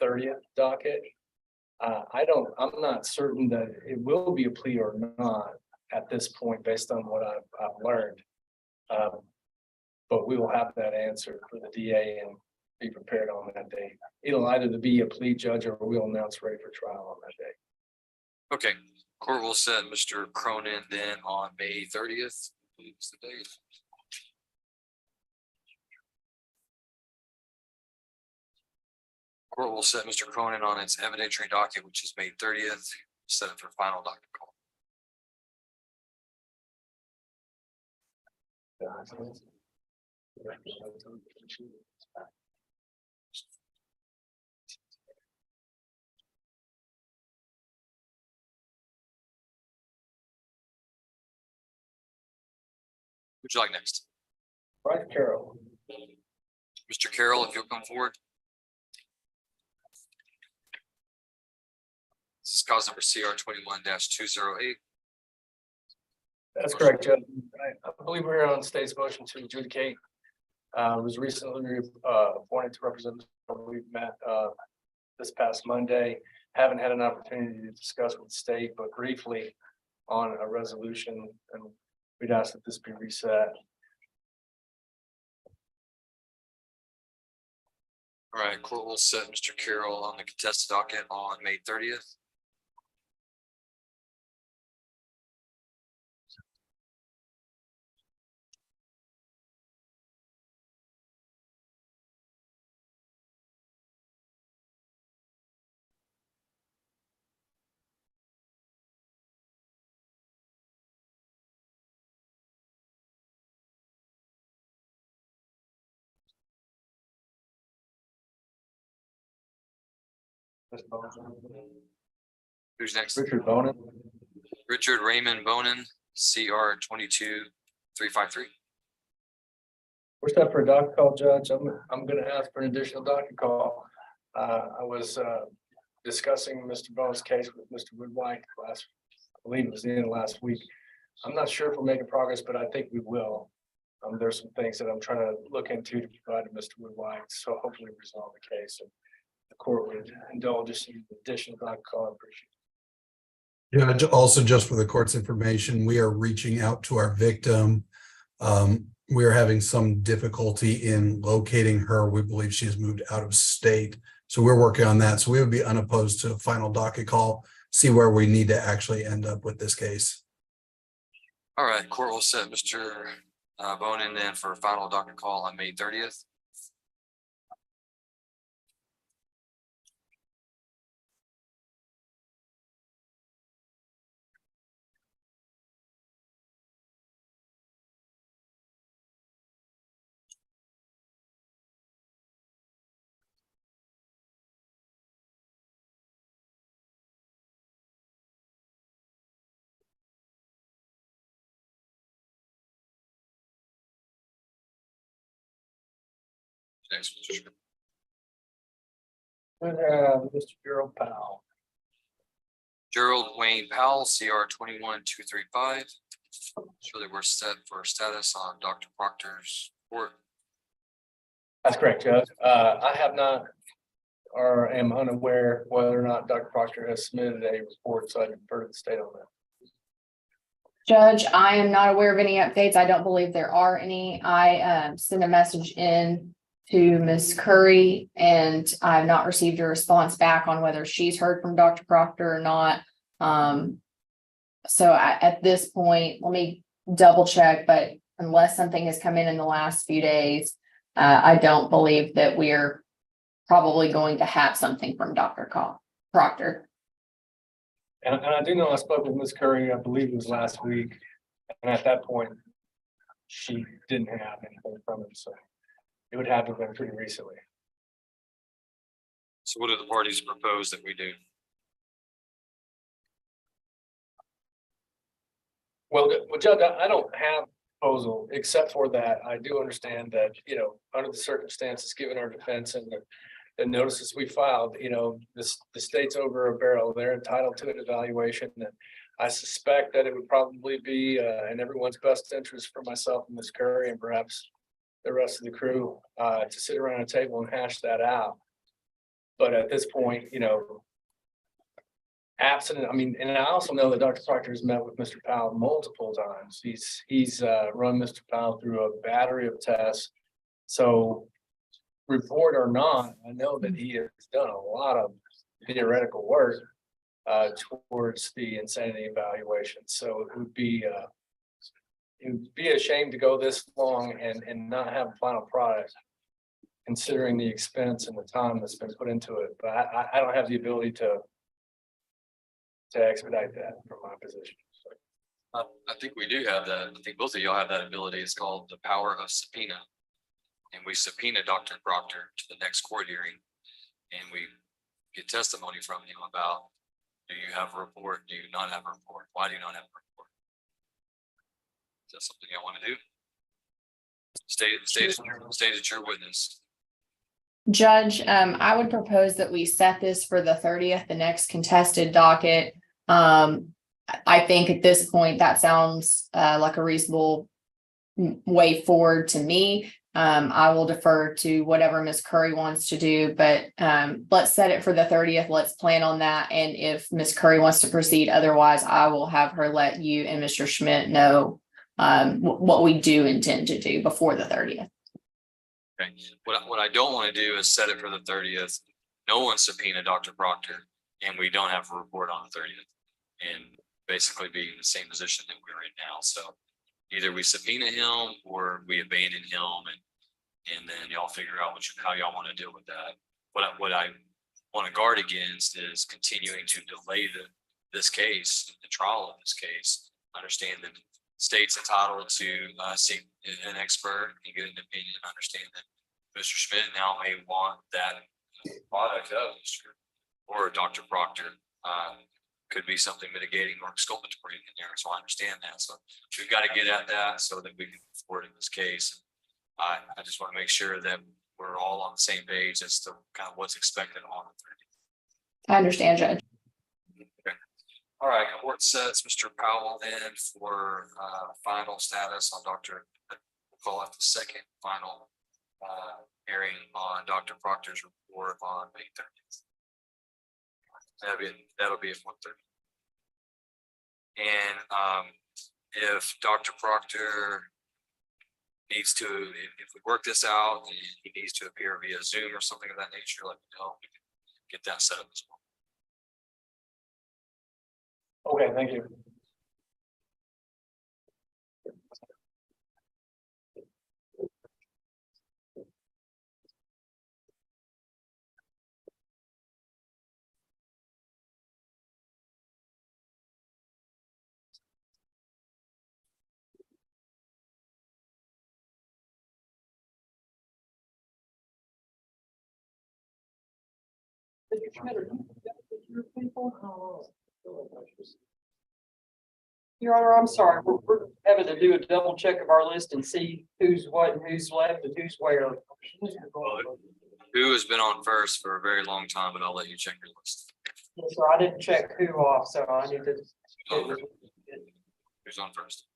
30th docket. I'm not certain that it will be a plea or not. at this point, based on what I've learned. But we will have that answer for the DA and be prepared on that day. It'll either be a plea judge or we'll announce ready for trial on that day. Okay, court will set Mr. Cronin then on May 30th. What's the date? Court will set Mr. Cronin on its evidentiary docket, which is May 30th, set it for final docket call. Who'd you like next? Right, Carol. Mr. Carroll, if you'll come forward. This is cause number CR 21-208. That's correct, Judge. I believe we're on state's motion to adjudicate. Was recently appointed to represent. We've met this past Monday. Haven't had an opportunity to discuss with the state, but briefly on a resolution, and we'd ask that this be reset. All right, court will set Mr. Carroll on the contested docket on May 30th. Who's next? Richard Bonin. Richard Raymond Bonin, CR 22353. We're set for a docket call, Judge. I'm gonna ask for an additional docket call. I was discussing Mr. Bowen's case with Mr. Woodwine I believe it was the end of last week. I'm not sure if we're making progress, but I think we will. There's some things that I'm trying to look into to provide to Mr. Woodwine, so hopefully resolve the case. And the court would indulge us in additional docket call. I appreciate it. Yeah, also just for the court's information, we are reaching out to our victim. We are having some difficulty in locating her. We believe she has moved out of state. So we're working on that. So we would be unopposed to a final docket call, see where we need to actually end up with this case. All right, court will set Mr. Bonin then for a final docket call on May 30th. Next, Mr. Chairman. Mr. Gerald Powell. Gerald Wayne Powell, CR 21235. So that we're set for status on Dr. Proctor's report. That's correct, Judge. I have not or am unaware whether or not Dr. Proctor has submitted a report, so I defer to the state on that. Judge, I am not aware of any updates. I don't believe there are any. I sent a message in to Ms. Curry and I have not received a response back on whether she's heard from Dr. Proctor or not. So at this point, let me double check, but unless something has come in the last few days, I don't believe that we're probably going to have something from Dr. Proctor. And I do know I spoke with Ms. Curry, I believe it was last week, and at that point, she didn't have anything from him, so it would have to have been pretty recently. So what do the parties propose that we do? Well, Judge, I don't have a proposal, except for that I do understand that, under the circumstances, given our defense and the notices we filed, the state's over a barrel, they're entitled to an evaluation. And I suspect that it would probably be in everyone's best interest for myself and Ms. Curry and perhaps the rest of the crew to sit around a table and hash that out. But at this point, absent, I mean, and I also know that Dr. Proctor has met with Mr. Powell multiple times. He's run Mr. Powell through a battery of tests. So report or not, I know that he has done a lot of theoretical work towards the insanity evaluation. So it would be a shame to go this long and not have a final product, considering the expense and the time that's been put into it. But I don't have the ability to expedite that from my position. I think we do have that. I think both of y'all have that ability. It's called the power of subpoena. And we subpoena Dr. Proctor to the next court hearing. And we get testimony from him about, do you have a report? Do you not have a report? Why do you not have a report? Is that something y'all want to do? State that you're witness. Judge, I would propose that we set this for the 30th, the next contested docket. I think at this point, that sounds like a reasonable way forward to me. I will defer to whatever Ms. Curry wants to do, but let's set it for the 30th. Let's plan on that. And if Ms. Curry wants to proceed, otherwise, I will have her let you and Mr. Schmidt know what we do intend to do before the 30th. Okay, what I don't want to do is set it for the 30th. No one subpoena Dr. Proctor and we don't have a report on the 30th. And basically be in the same position that we're in now. So either we subpoena him or we abandon him and then y'all figure out how y'all want to deal with that. What I want to guard against is continuing to delay this case, the trial of this case. Understand that state's entitled to see an expert and get an opinion. Understand that Mr. Schmidt now may want that product of or Dr. Proctor could be something mitigating or exculpatory in there. So I understand that. So we've got to get at that so that we can move forward in this case. I just want to make sure that we're all on the same page as to kind of what's expected on the 30th. I understand, Judge. Okay. All right, court sets Mr. Powell in for final status on we'll call it the second final hearing on Dr. Proctor's report on May 30th. That'll be at 1:30. And if Dr. Proctor needs to, if we work this out and he needs to appear via Zoom or something of that nature, let me know. We can get that set up as well. Okay, thank you. Your Honor, I'm sorry, we're having to do a double check of our list and see who's what and who's left and who's where. Who has been on first for a very long time, but I'll let you check your list. So I didn't check who off, so I need to. Who's on first?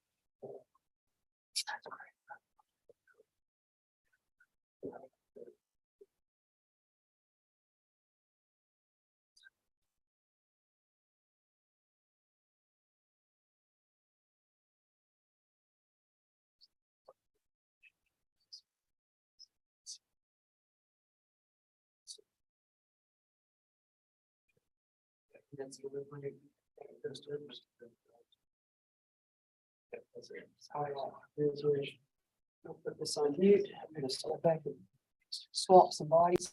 I'll put this on mute. I'm gonna step back and swap some bodies.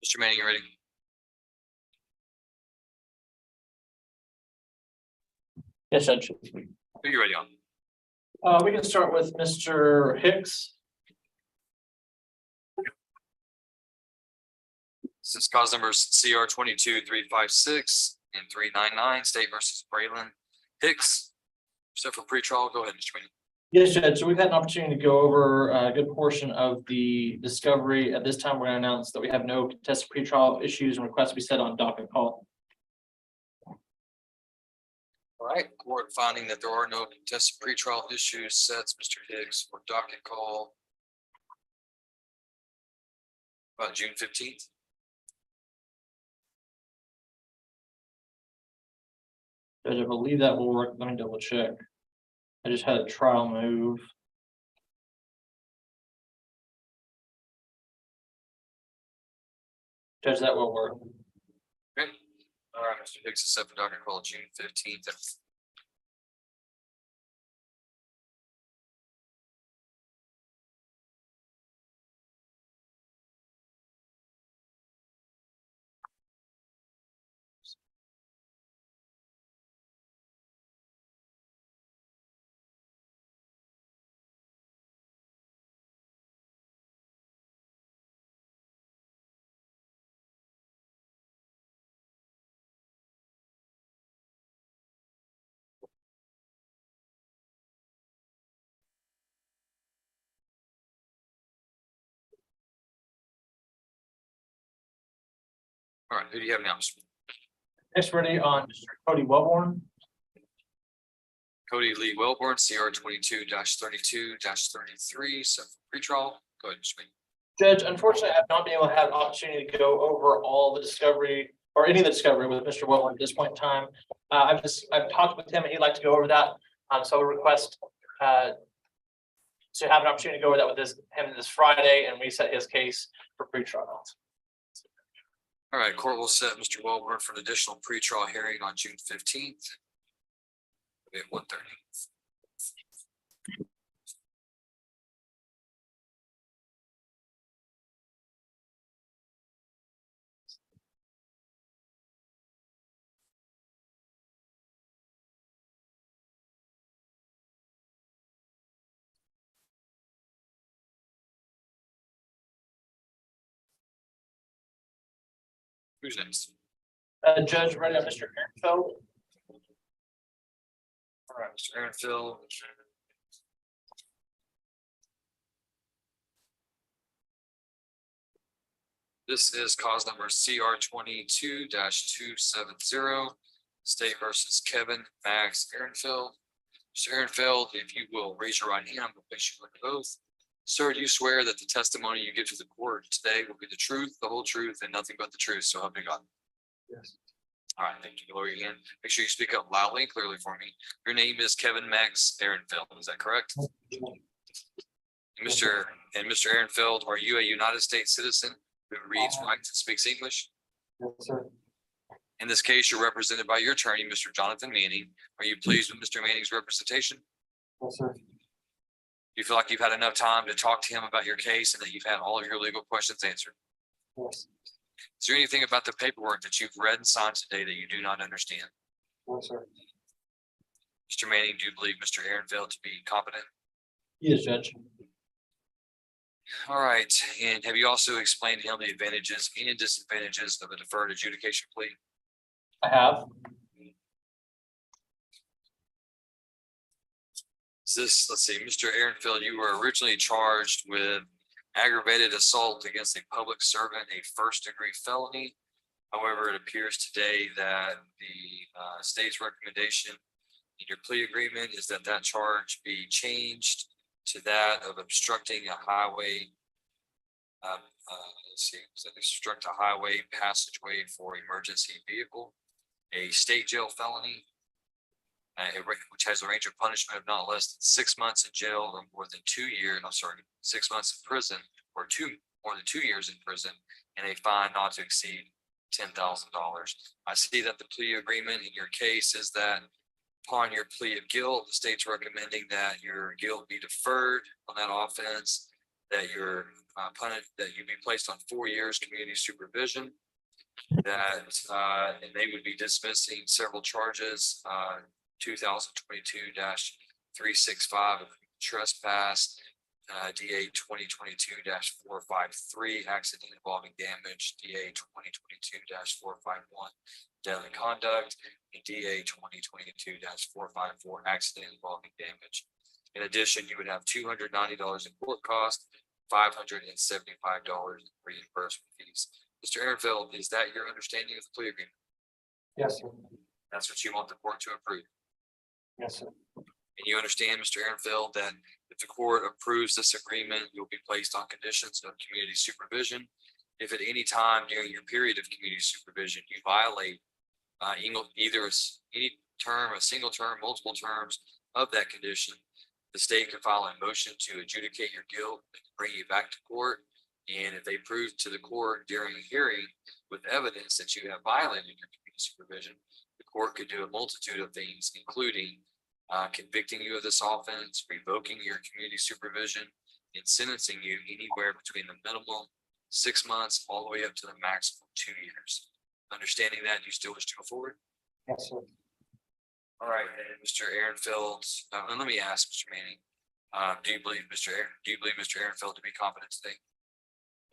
Mr. Manning, you ready? Yes, Judge. Who are you ready on? We can start with Mr. Hicks. This is cause numbers CR 22-356 and 399, State versus Braylon Hicks. So for pretrial, go ahead, Mr. Manning. Yes, Judge. So we've had an opportunity to go over a good portion of the discovery. At this time, we're going to announce that we have no contested pretrial issues and requests to be set on docket call. All right, court finding that there are no contested pretrial issues sets Mr. Hicks for docket call about June 15th. Judge, I believe that will work. Let me double check. I just had a trial move. Judge, that will work. Okay. All right, Mr. Hicks is set for docket call June 15th. All right, who do you have now, Mr. Next, ready on Mr. Cody Wellborn. Cody Lee Wellborn, CR 22-32-33, set for pretrial. Go ahead, Mr. Manning. Judge, unfortunately, I have not been able to have an opportunity to go over all the discovery or any of the discovery with Mr. Wellborn at this point in time. I've talked with him and he'd like to go over that. So I would request to have an opportunity to go over that with him this Friday and reset his case for pretrial. All right, court will set Mr. Wellborn for an additional pretrial hearing on June 15th. At 1:30. Who's next? Judge, ready on Mr. Ehrenfeld. All right, Mr. Ehrenfeld. This is cause number CR 22-270, State versus Kevin Max Ehrenfeld. Mr. Ehrenfeld, if you will raise your right hand, I'm going to place you under oath. Sir, do you swear that the testimony you give to the court today will be the truth, the whole truth, and nothing but the truth? So help me God. Yes. All right, thank you. Lower your hand. Make sure you speak up loudly and clearly for me. Your name is Kevin Max Ehrenfeld, is that correct? Mr. Ehrenfeld, are you a United States citizen who reads, writes, and speaks English? Yes, sir. In this case, you're represented by your attorney, Mr. Jonathan Manning. Are you pleased with Mr. Manning's representation? Yes, sir. Do you feel like you've had enough time to talk to him about your case and that you've had all of your legal questions answered? Yes. Is there anything about the paperwork that you've read and signed today that you do not understand? Yes, sir. Mr. Manning, do you believe Mr. Ehrenfeld to be competent? Yes, Judge. All right, and have you also explained to him the advantages and disadvantages of a deferred adjudication plea? I have. Let's see, Mr. Ehrenfeld, you were originally charged with aggravated assault against a public servant, a first-degree felony. However, it appears today that the state's recommendation in your plea agreement is that that charge be changed to that of obstructing a highway. Let's see, so obstruct a highway passageway for emergency vehicle, a state jail felony, which has a range of punishment of not less than 6 months in jail or more than 2 years. I'm sorry, 6 months in prison or more than 2 years in prison, and a fine not to exceed $10,000. I see that the plea agreement in your case is that upon your plea of guilt, the state's recommending that your guilt be deferred on that offense that you're that you be placed on 4 years community supervision. That and they would be dismissing several charges, 2022-365 of trespass, DA 2022-453 accident involving damage, DA 2022-451 deadly conduct, and DA 2022-454 accident involving damage. In addition, you would have $290 in court costs, $575 in reimbursement fees. Mr. Ehrenfeld, is that your understanding of the plea agreement? Yes, sir. That's what you want the court to approve. Yes, sir. And you understand, Mr. Ehrenfeld, that if the court approves this agreement, you'll be placed on conditions of community supervision. If at any time during your period of community supervision, you violate either any term, a single term, multiple terms of that condition, the state can file a motion to adjudicate your guilt and bring you back to court. And if they prove to the court during a hearing with evidence that you have violated your community supervision, the court could do a multitude of things, including convicting you of this offense, revoking your community supervision, and sentencing you anywhere between the minimum 6 months all the way up to the maximum 2 years. Understanding that, you still wish to go forward? Yes, sir. All right, and Mr. Ehrenfeld, and let me ask Mr. Manning, do you believe Mr. Ehrenfeld to be competent today?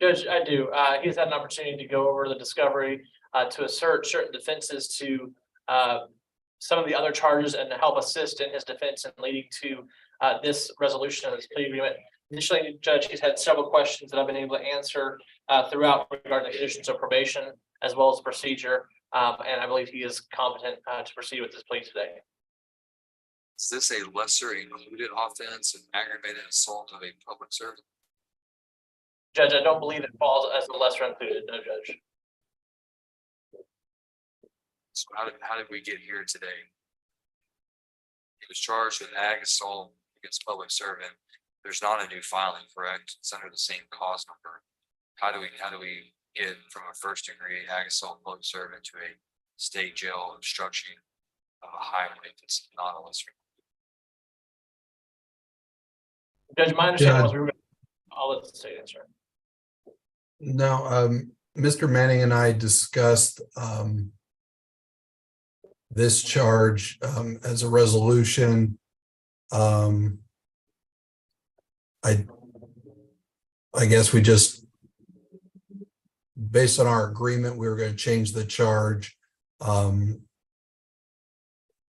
Judge, I do. He's had an opportunity to go over the discovery, to assert certain defenses to some of the other charges and to help assist in his defense and leading to this resolution of this plea agreement. Additionally, Judge, he's had several questions that I've been able to answer throughout regarding the conditions of probation as well as procedure. And I believe he is competent to proceed with this plea today. Is this a lesser included offense of aggravated assault of a public servant? Judge, I don't believe it falls as a lesser included, no, Judge. So how did we get here today? He was charged with ag assault against public servant. There's not a new filing, correct? It's under the same cause number. How do we get from a first degree ag assault public servant to a state jail obstruction of a highway that's not a lesser? Judge, my understanding was Judge. we were, I'll let the state answer. No, Mr. Manning and I discussed this charge as a resolution. I guess we just, based on our agreement, we were going to change the charge.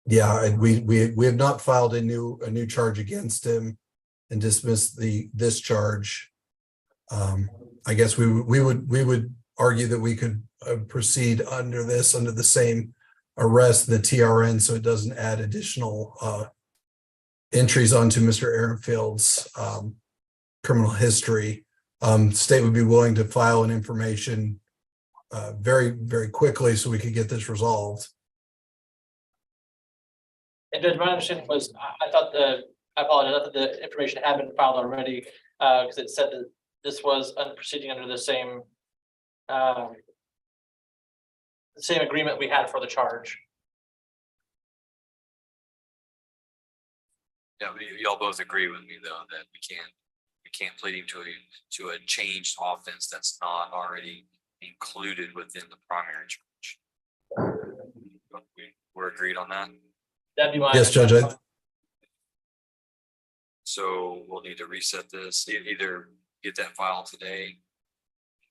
Yeah, we have not filed a new charge against him and dismissed this charge. I guess we would argue that we could proceed under the same arrest, the TRN, so it doesn't add additional entries onto Mr. Ehrenfeld's criminal history. State would be willing to file an information very, very quickly so we could get this resolved. And Judge, my understanding was, I apologize, I thought the information had been filed already, because it said that this was proceeding under the same agreement we had for the charge. Yeah, y'all both agree with me though that we can't plead him to a changed offense that's not already included within the primary charge. We're agreed on that. That'd be my. Yes, Judge. So we'll need to reset this, either get that file today.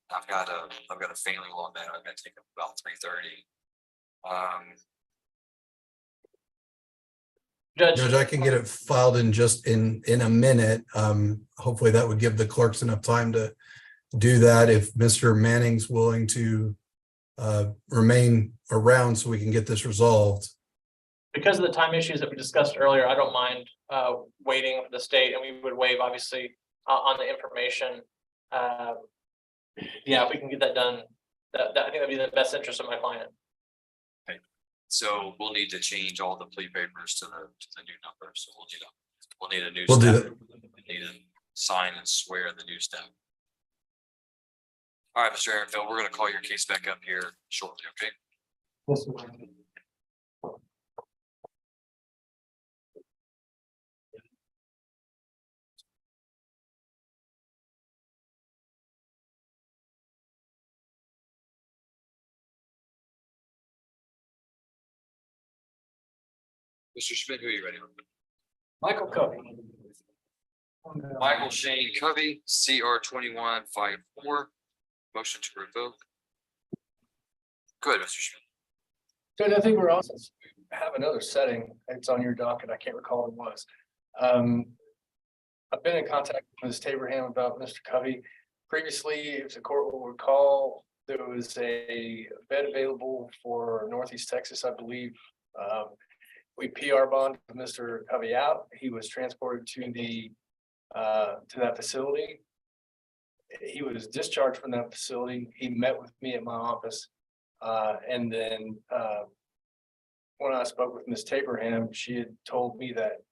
I've got a failing law that I'm gonna take up about 3:30. Judge, I can get it filed in just in a minute. Hopefully that would give the clerks enough time to do that if Mr. Manning's willing to remain around so we can get this resolved. Because of the time issues that we discussed earlier, I don't mind waiting for the state, and we would waive obviously on the information. Yeah, if we can get that done, that I think that'd be in the best interest of my client. So we'll need to change all the plea papers to the new number. So we'll need a new. We'll do step. that. We need to sign and swear the new step. All right, Mr. Ehrenfeld, we're gonna call your case back up here shortly, okay? Yes, sir. Mr. Schmidt, who are you ready? Michael Covey. Michael Shane Covey, CR 2154. Motion to revoke. Good, Mr. Schmidt. Judge, I think we're also have another setting. It's on your docket. I can't recall what it was. I've been in contact with Ms. Taberham about Mr. Covey. Previously, if the court will recall, there was a bed available for Northeast Texas, I believe. We PR bonded Mr. Covey out. He was transported to that facility. He was discharged from that facility. He met with me at my office. And then when I spoke with Ms. Taberham, she had told me that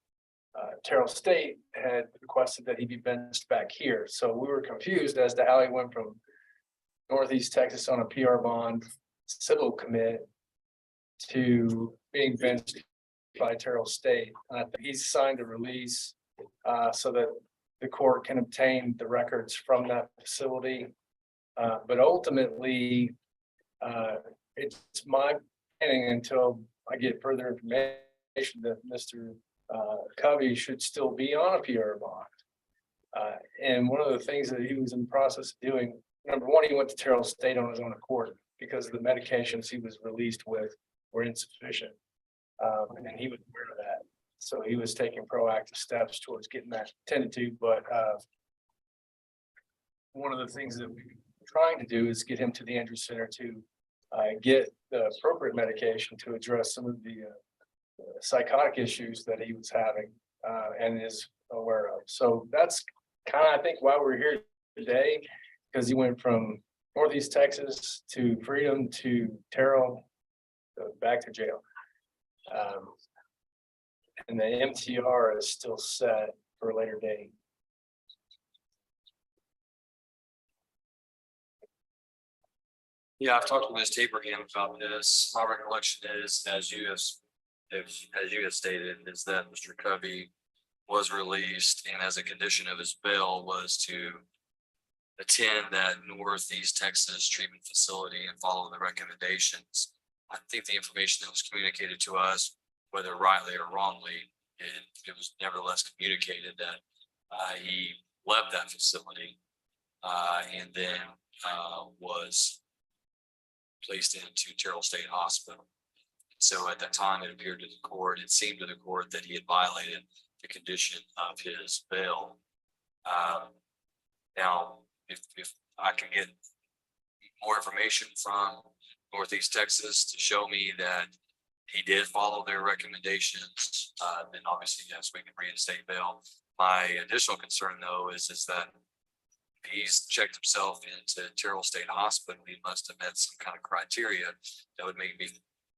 Terrell State had requested that he be benched back here. So we were confused as to how he went from Northeast Texas on a PR bond civil commit to being benched by Terrell State. He's signed a release so that the court can obtain the records from that facility. But ultimately, it's my opinion until I get further information that Mr. Covey should still be on a PR bond. And one of the things that he was in the process of doing, number one, he went to Terrell State on his own accord because of the medications he was released with were insufficient. And he was aware of that. So he was taking proactive steps towards getting that tended to, but one of the things that we're trying to do is get him to the Andrews Center to get the appropriate medication to address some of the psychotic issues that he was having and is aware of. So that's kind of, I think, why we're here today, because he went from Northeast Texas to Freedom to Terrell back to jail. And the MTR is still set for a later date. Yeah, I've talked with Ms. Taberham about this. My recollection is, as you have stated, is that Mr. Covey was released and as a condition of his bail was to attend that Northeast Texas treatment facility and follow the recommendations. I think the information that was communicated to us, whether rightly or wrongly, it was nevertheless communicated that he left that facility and then was placed into Terrell State Hospital. So at that time, it appeared to the court, it seemed to the court that he had violated the condition of his bail. Now, if I can get more information from Northeast Texas to show me that he did follow their recommendations, then obviously, yes, we can reinstate bail. My additional concern, though, is that if he's checked himself into Terrell State Hospital, he must have met some kind of criteria that would make me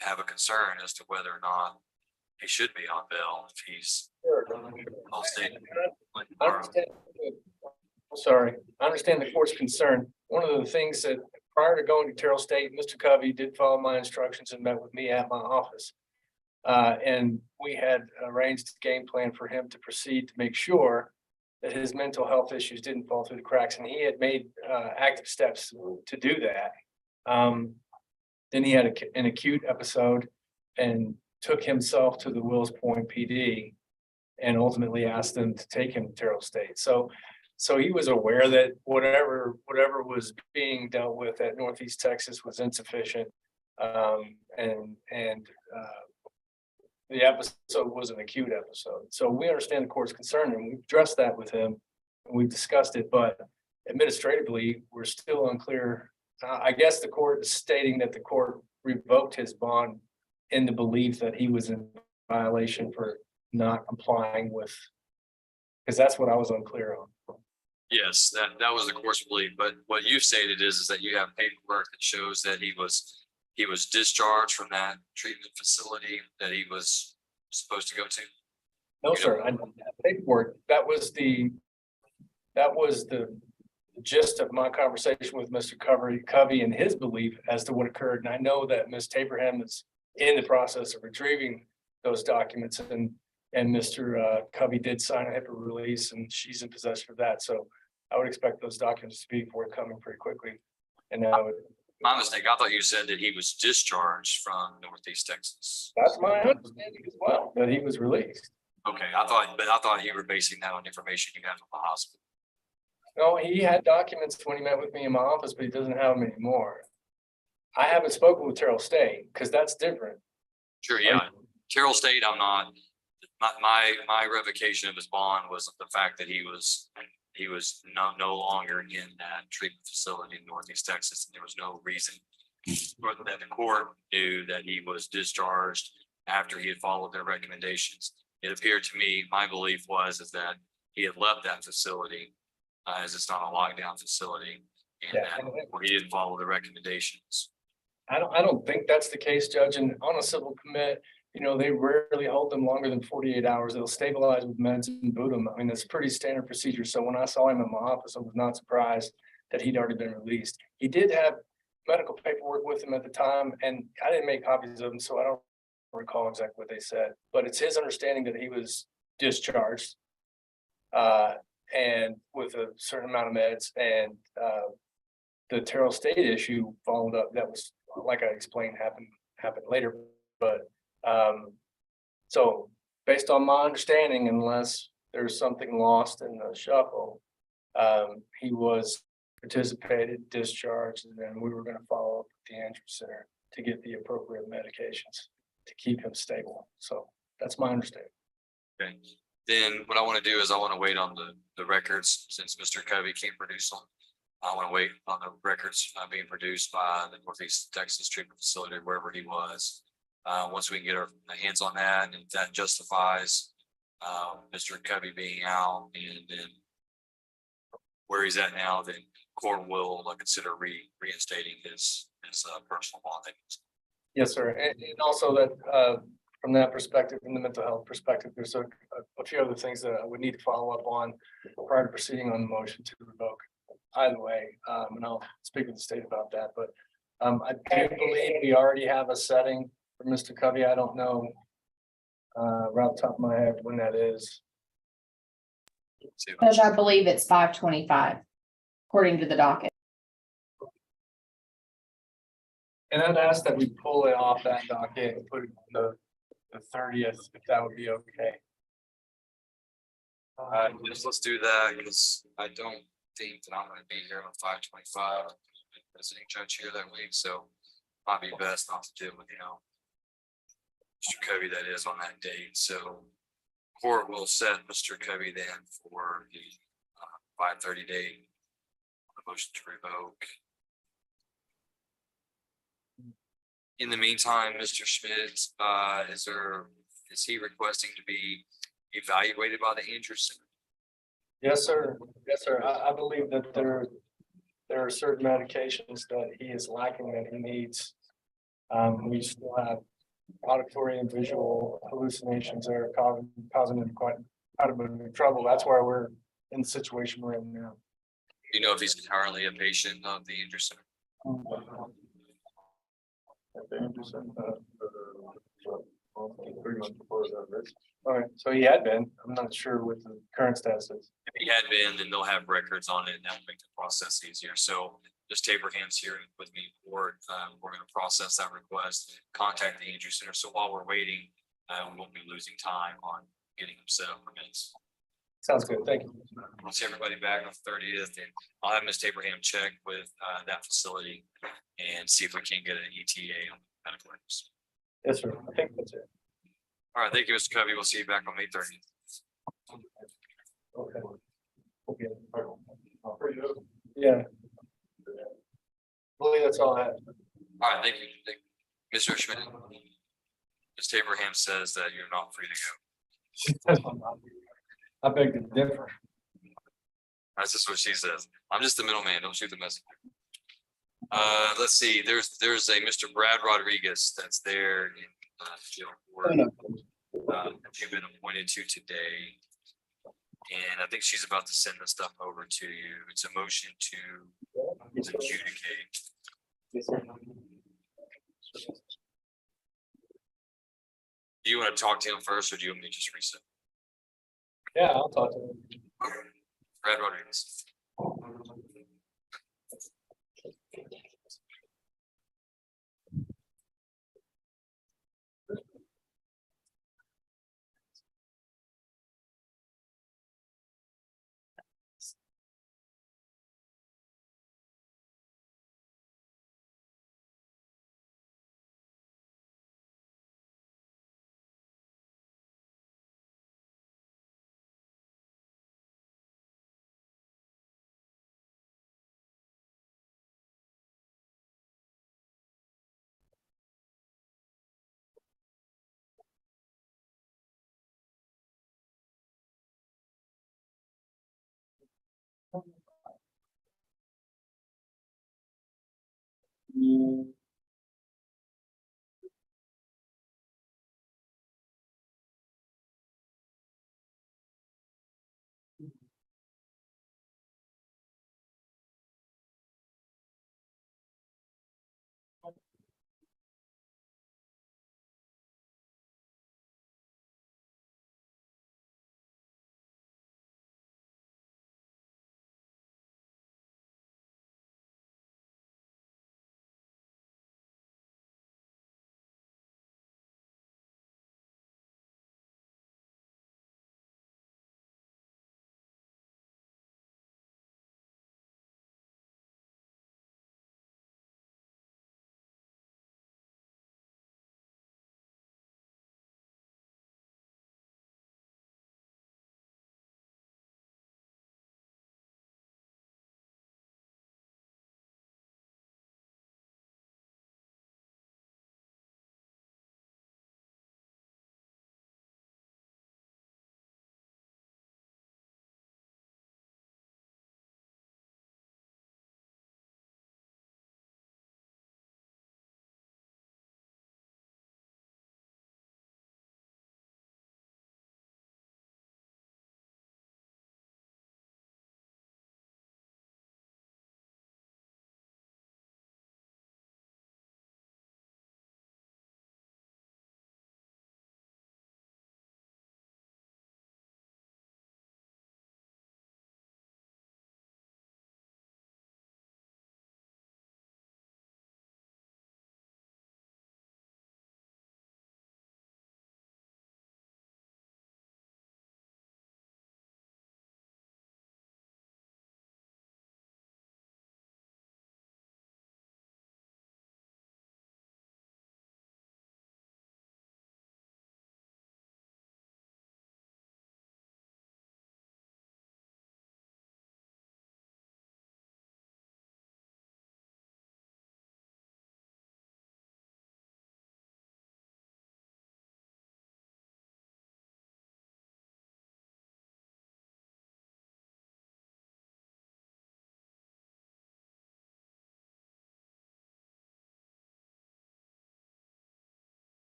have a concern as to whether or not he should be on bail if he's all state. I understand. Sorry, I understand the court's concern. One of the things that prior to going to Terrell State, Mr. Covey did follow my instructions and met with me at my office. And we had arranged a game plan for him to proceed to make sure that his mental health issues didn't fall through the cracks. And he had made active steps to do that. Then he had an acute episode and took himself to the Wills Point PD and ultimately asked them to take him to Terrell State. So he was aware that whatever was being dealt with at Northeast Texas was insufficient. The episode was an acute episode. So we understand the court's concern and we've addressed that with him and we've discussed it, but administratively, we're still unclear. I guess the court is stating that the court revoked his bond in the belief that he was in violation for not complying with, because that's what I was unclear on. Yes, that was the court's belief, but what you stated is that you have paperwork that shows that he was discharged from that treatment facility that he was supposed to go to. No, sir, I don't have paperwork. That was the gist of my conversation with Mr. Covey and his belief as to what occurred. And I know that Ms. Taberham is in the process of retrieving those documents and Mr. Covey did sign a HIPAA release and she's in possession of that. So I would expect those documents to be forthcoming pretty quickly. And I would My mistake. I thought you said that he was discharged from Northeast Texas. That's my understanding as well, that he was released. Okay, I thought you were basing that on information you got from the hospital. No, he had documents when he met with me in my office, but he doesn't have them anymore. I haven't spoken with Terrell State, because that's different. Sure, yeah. Terrell State, I'm not, my revocation of his bond was the fact that he was no longer in that treatment facility in Northeast Texas. And there was no reason or that the court knew that he was discharged after he had followed their recommendations. It appeared to me, my belief is that he had left that facility, as it's not a lockdown facility, and Yeah. that or he didn't follow the recommendations. I don't think that's the case, Judge, and on a civil commit, you know, they rarely hold them longer than 48 hours. They'll stabilize with meds and boot them. I mean, that's pretty standard procedure. So when I saw him in my office, I was not surprised that he'd already been released. He did have medical paperwork with him at the time, and I didn't make copies of them, so I don't recall exactly what they said, but it's his understanding that he was discharged and with a certain amount of meds, and the Terrell State issue followed up. That was, like I explained, happened later, but so based on my understanding, unless there's something lost in the shuffle, he was participated, discharged, and then we were going to follow up with the Andrews Center to get the appropriate medications to keep him stable. So that's my understanding. Okay, then what I want to do is I want to wait on the records since Mr. Covey can't produce them. I want to wait on the records being produced by the Northeast Texas Treatment Facility, wherever he was. Once we can get our hands on that, and if that justifies Mr. Covey being out, and then where he's at now, then court will consider reinstating his personal bonding. Yes, sir. And also that from that perspective, from the mental health perspective, there's a few other things that I would need to follow up on prior to proceeding on the motion to revoke. Either way, and I'll speak with the state about that, but I do believe we already have a setting for Mr. Covey. I don't know right off the top of my head when that is. Judge, I believe it's 5/25, according to the docket. And I'd ask that we pull it off that docket and put it on the 30th, if that would be okay. Let's do that, because I don't think that I'm going to be here on 5/25. Visiting judge here that week, so might be best not to deal with Mr. Covey that is on that date. So court will set Mr. Covey then for the 5:30 date. Motion to revoke. In the meantime, Mr. Schmidt, is he requesting to be evaluated by the Andrews Center? Yes, sir. Yes, sir. I believe that there are certain medications that he is lacking that he needs. We still have auditory and visual hallucinations that are causing him quite a bit of trouble. That's why we're in the situation we're in now. Do you know if he's currently a patient of the Andrews Center? All right, so he had been. I'm not sure what the current status is. If he had been, then they'll have records on it, and that will make the process easier. So just tape your hands here with me, or we're going to process that request, contact the Andrews Center. So while we're waiting, we won't be losing time on getting them set up for minutes. Sounds good. Thank you. We'll see everybody back on the 30th, and I'll have Ms. Abraham check with that facility and see if we can get an ETA on medical records. Yes, sir. I think that's it. All right, thank you, Mr. Covey. We'll see you back on May 30th. Okay. Okay. Yeah. I believe that's all I have. All right, thank you. Mr. Schmidt. Ms. Abraham says that you're not free to go. I beg to differ. That's just what she says. I'm just the middleman. Don't shoot the messenger. Let's see. There's a Mr. Brad Rodriguez that's there in jail court. You've been appointed to today, and I think she's about to send the stuff over to you. It's a motion to adjudicate. Do you want to talk to him first, or do you want me to just reset? Yeah, I'll talk to him. Brad Rodriguez.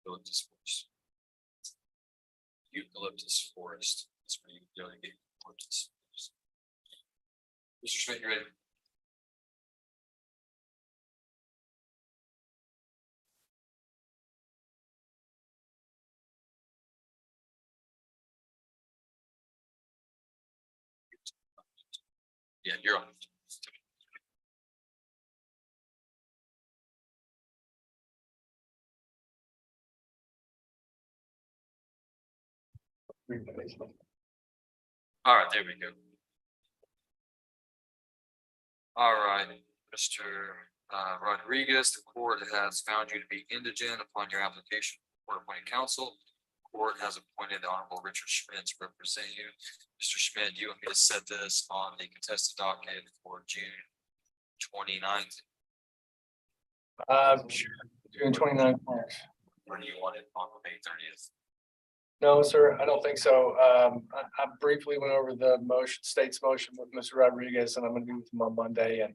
Eucalyptus forest. Eucalyptus forest. That's where you go to get eucalyptus. Mr. Schmidt, you ready? Yeah, you're on. All right, there we go. All right, Mr. Rodriguez, the court has found you to be indigent upon your application for appointed counsel. Court has appointed the Honorable Richard Schmidt to represent you. Mr. Schmidt, you want me to set this on the contested docket for June 29th, Sure, June 29th works. or do you want it on May 30th? No, sir, I don't think so. I briefly went over the state's motion with Mr. Rodriguez, and I'm gonna be with him on Monday, and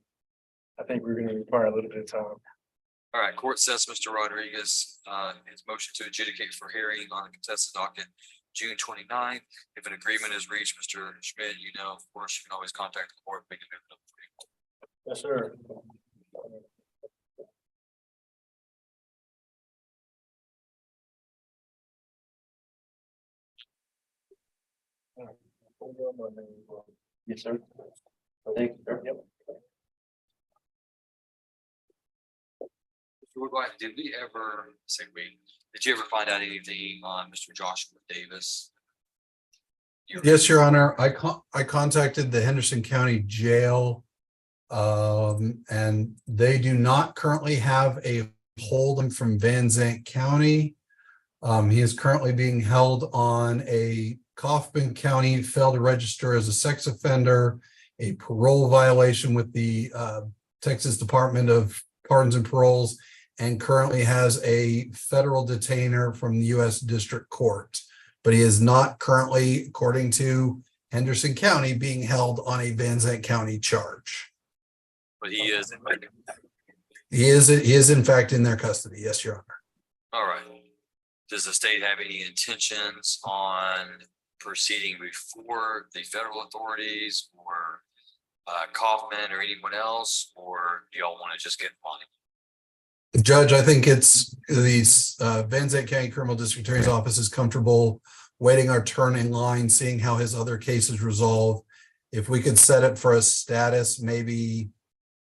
I think we're gonna require a little bit of time. All right, court sets Mr. Rodriguez, his motion to adjudicate for hearing on the contested docket, June 29th. If an agreement is reached, Mr. Schmidt, you know, of course, you can always contact the court. We can move it up for you. Yes, sir. Yes, sir. Thank you, sir. Yep. Mr. Woodwine, did you ever find out anything on Mr. Joshua Davis? Yes, Your Honor. I contacted the Henderson County Jail. And they do not currently have a hold him from Van Zandt County. He is currently being held on a Kaufman County failed to register as a sex offender, a parole violation with the Texas Department of Pardons and Paroles, and currently has a federal detainer from the U.S. District Court. But he is not currently, according to Henderson County, being held on a Van Zandt County charge. But he is. He is in fact in their custody. Yes, Your Honor. All right. Does the state have any intentions on proceeding before the federal authorities or Kaufman or anyone else, or do y'all want to just get money? Judge, I think it's the Van Zandt County Criminal District Attorney's Office is comfortable waiting our turn in line, seeing how his other cases resolve. If we could set it for a status, maybe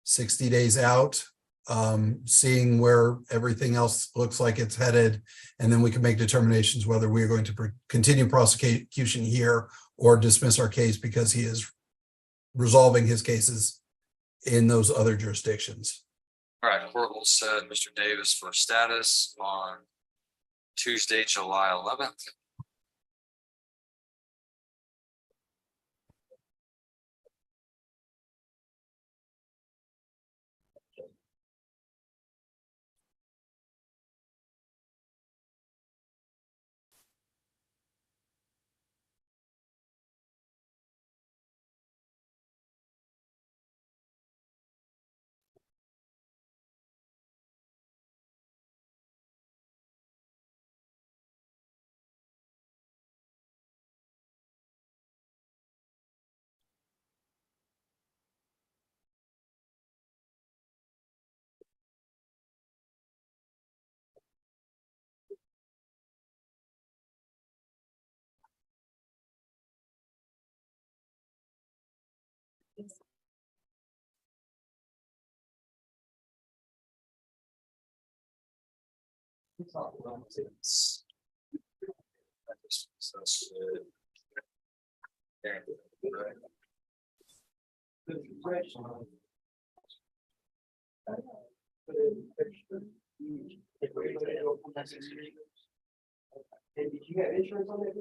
60 days out, seeing where everything else looks like it's headed, and then we can make determinations whether we are going to continue prosecution here or dismiss our case because he is resolving his cases in those other jurisdictions. All right, court will set Mr. Davis for status on Tuesday, July 11th. Hey, did you have insurance on that?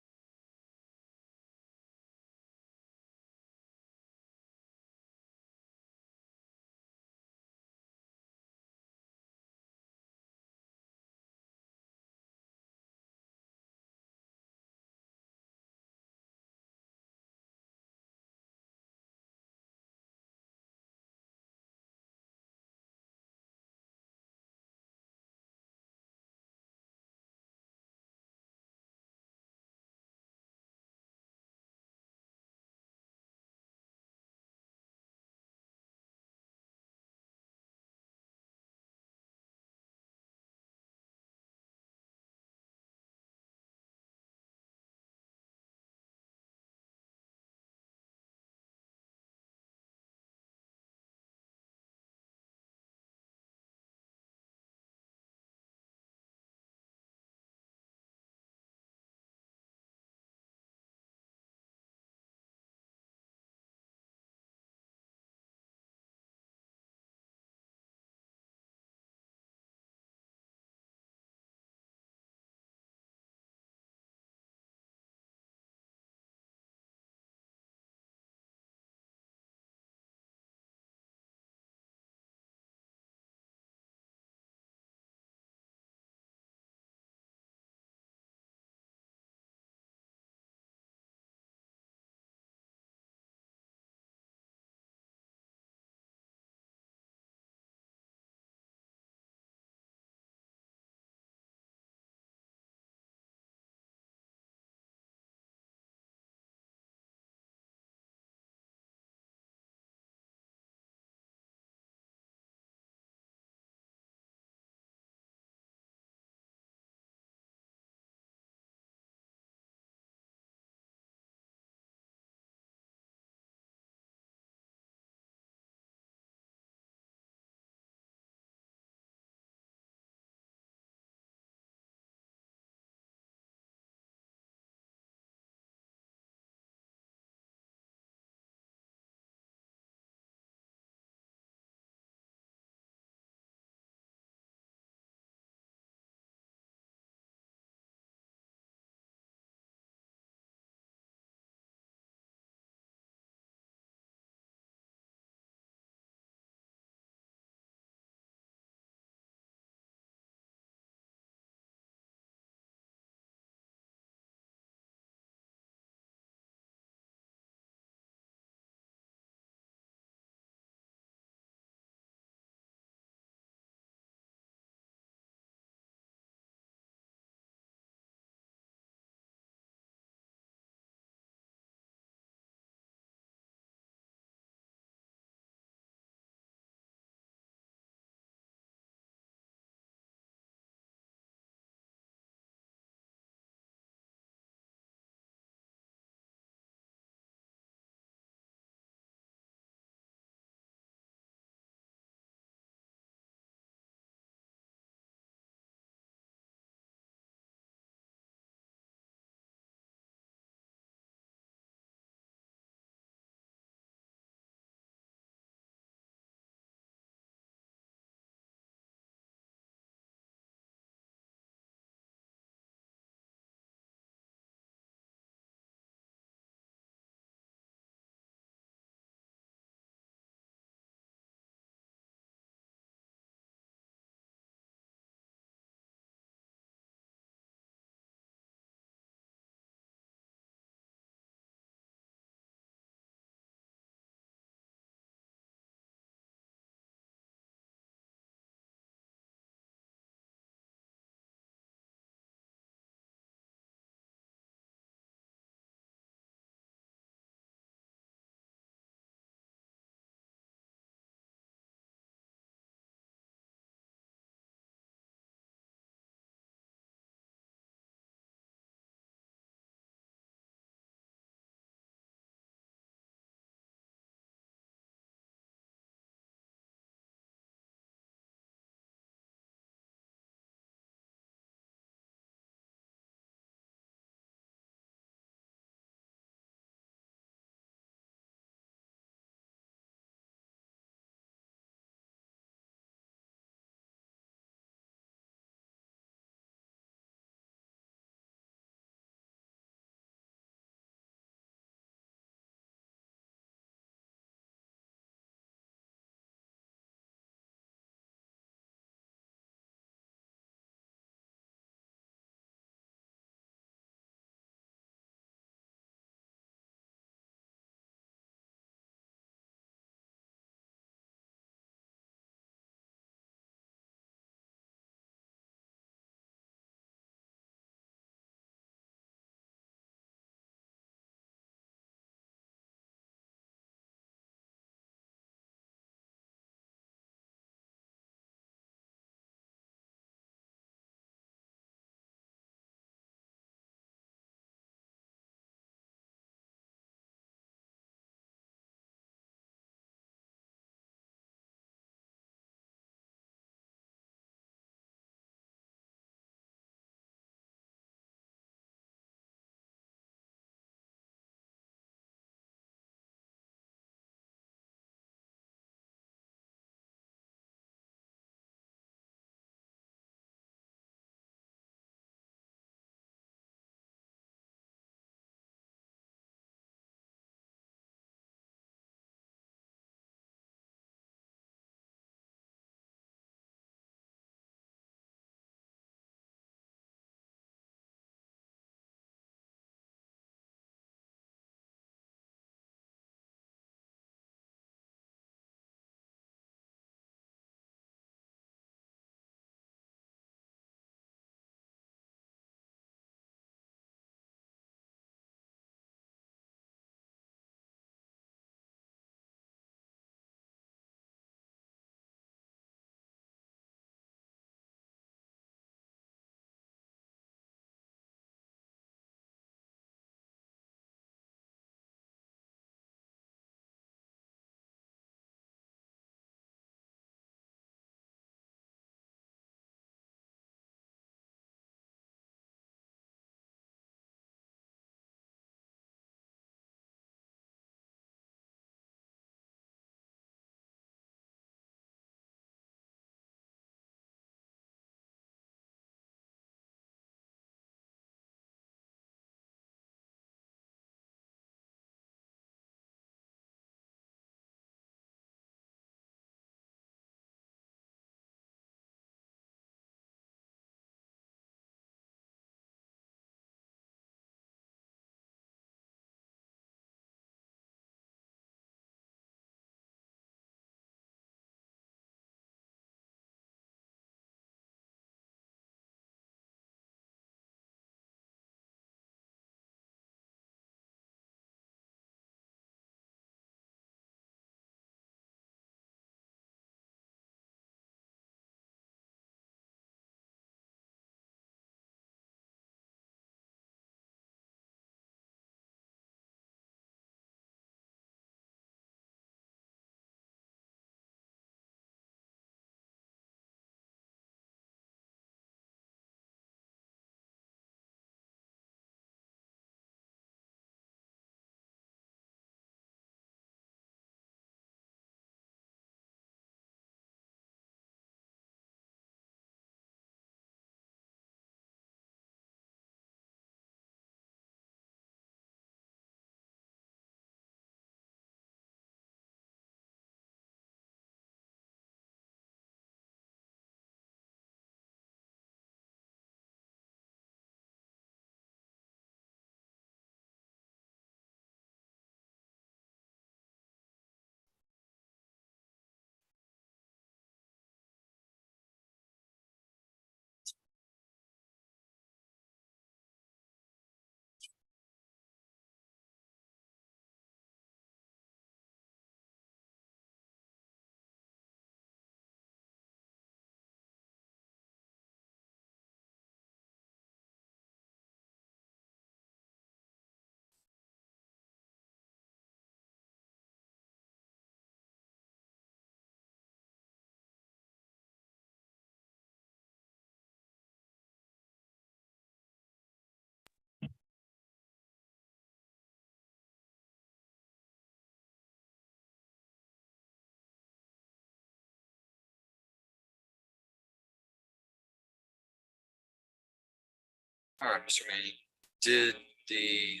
All right, Mr. Manning, did the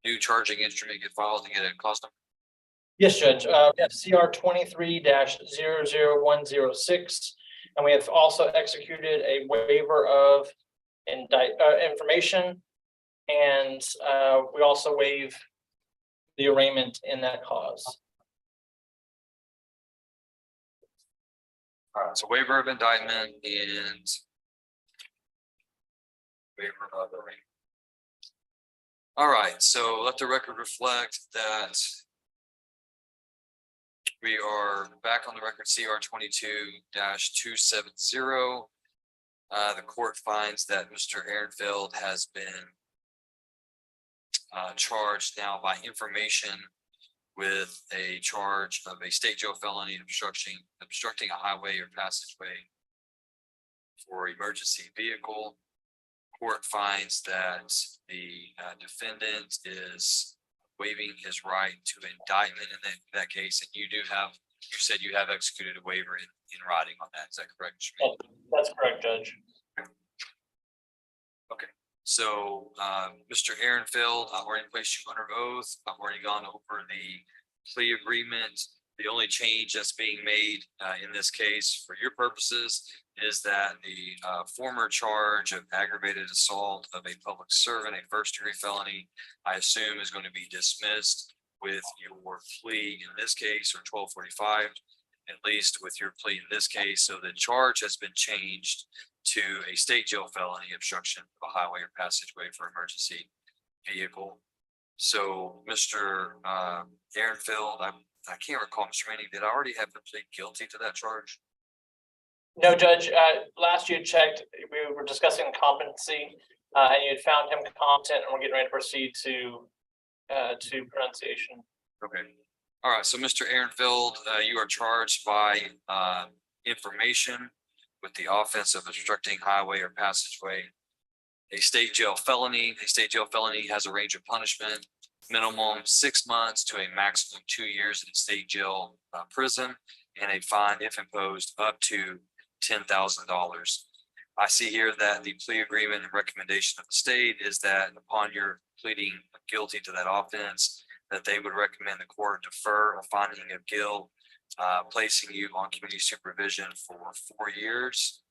new charging instrument get filed to get a cost number? Yes, Judge, we have CR 23-00106, and we have also executed a waiver of information. And we also waive the arraignment in that cause. All right, so waiver of indictment and waiver of arraignment. All right, so let the record reflect that we are back on the record CR 22-270. The court finds that Mr. Ehrenfeld has been charged now by information with a charge of a state jail felony obstructing a highway or passageway for emergency vehicle. Court finds that the defendant is waiving his right to indictment in that case, and you said you have executed a waiver in writing on that. Is that correct, Mr. Manning? That's correct, Judge. So, Mr. Ehrenfeld, I've already placed you under oath. I've already gone over the plea agreement. The only change that's being made in this case for your purposes is that the former charge of aggravated assault of a public servant, a first-degree felony, I assume is going to be dismissed with your plea in this case, or 1245, at least with your plea in this case. So the charge has been changed to a state jail felony obstruction of a highway or passageway for emergency vehicle. So Mr. Ehrenfeld, I can't recall, Mr. Manning, did I already have him plead guilty to that charge? No, Judge, last you had checked, we were discussing competency, and you had found him competent, and we're getting ready to proceed to pronunciation. Okay. All right. So Mr. Ehrenfeld, you are charged by information with the offense of obstructing highway or passageway, a state jail felony. A state jail felony has a range of punishment, minimum 6 months to a maximum 2 years in state jail prison, and a fine if imposed up to $10,000. I see here that the plea agreement and recommendation of the state is that upon your pleading guilty to that offense, that they would recommend the court defer a finding of guilt, placing you on community supervision for 4 years,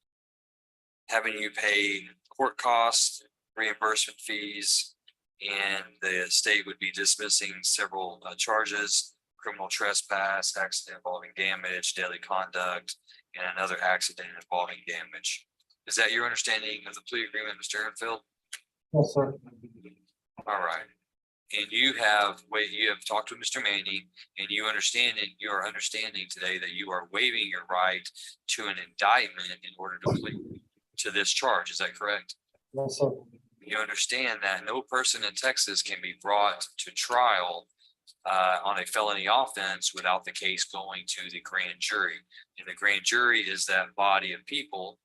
having you pay court costs, reimbursement fees, and the state would be dismissing several charges: criminal trespass, accident involving damage, daily conduct, and another accident involving damage. Is that your understanding of the plea agreement, Mr. Ehrenfeld? Yes, sir. All right. And you have talked to Mr. Manning, and you are understanding today that you are waiving your right to an indictment in order to plead to this charge. Is that correct? Yes, sir. You understand that no person in Texas can be brought to trial on a felony offense without the case going to the grand jury. And the grand jury is that body of people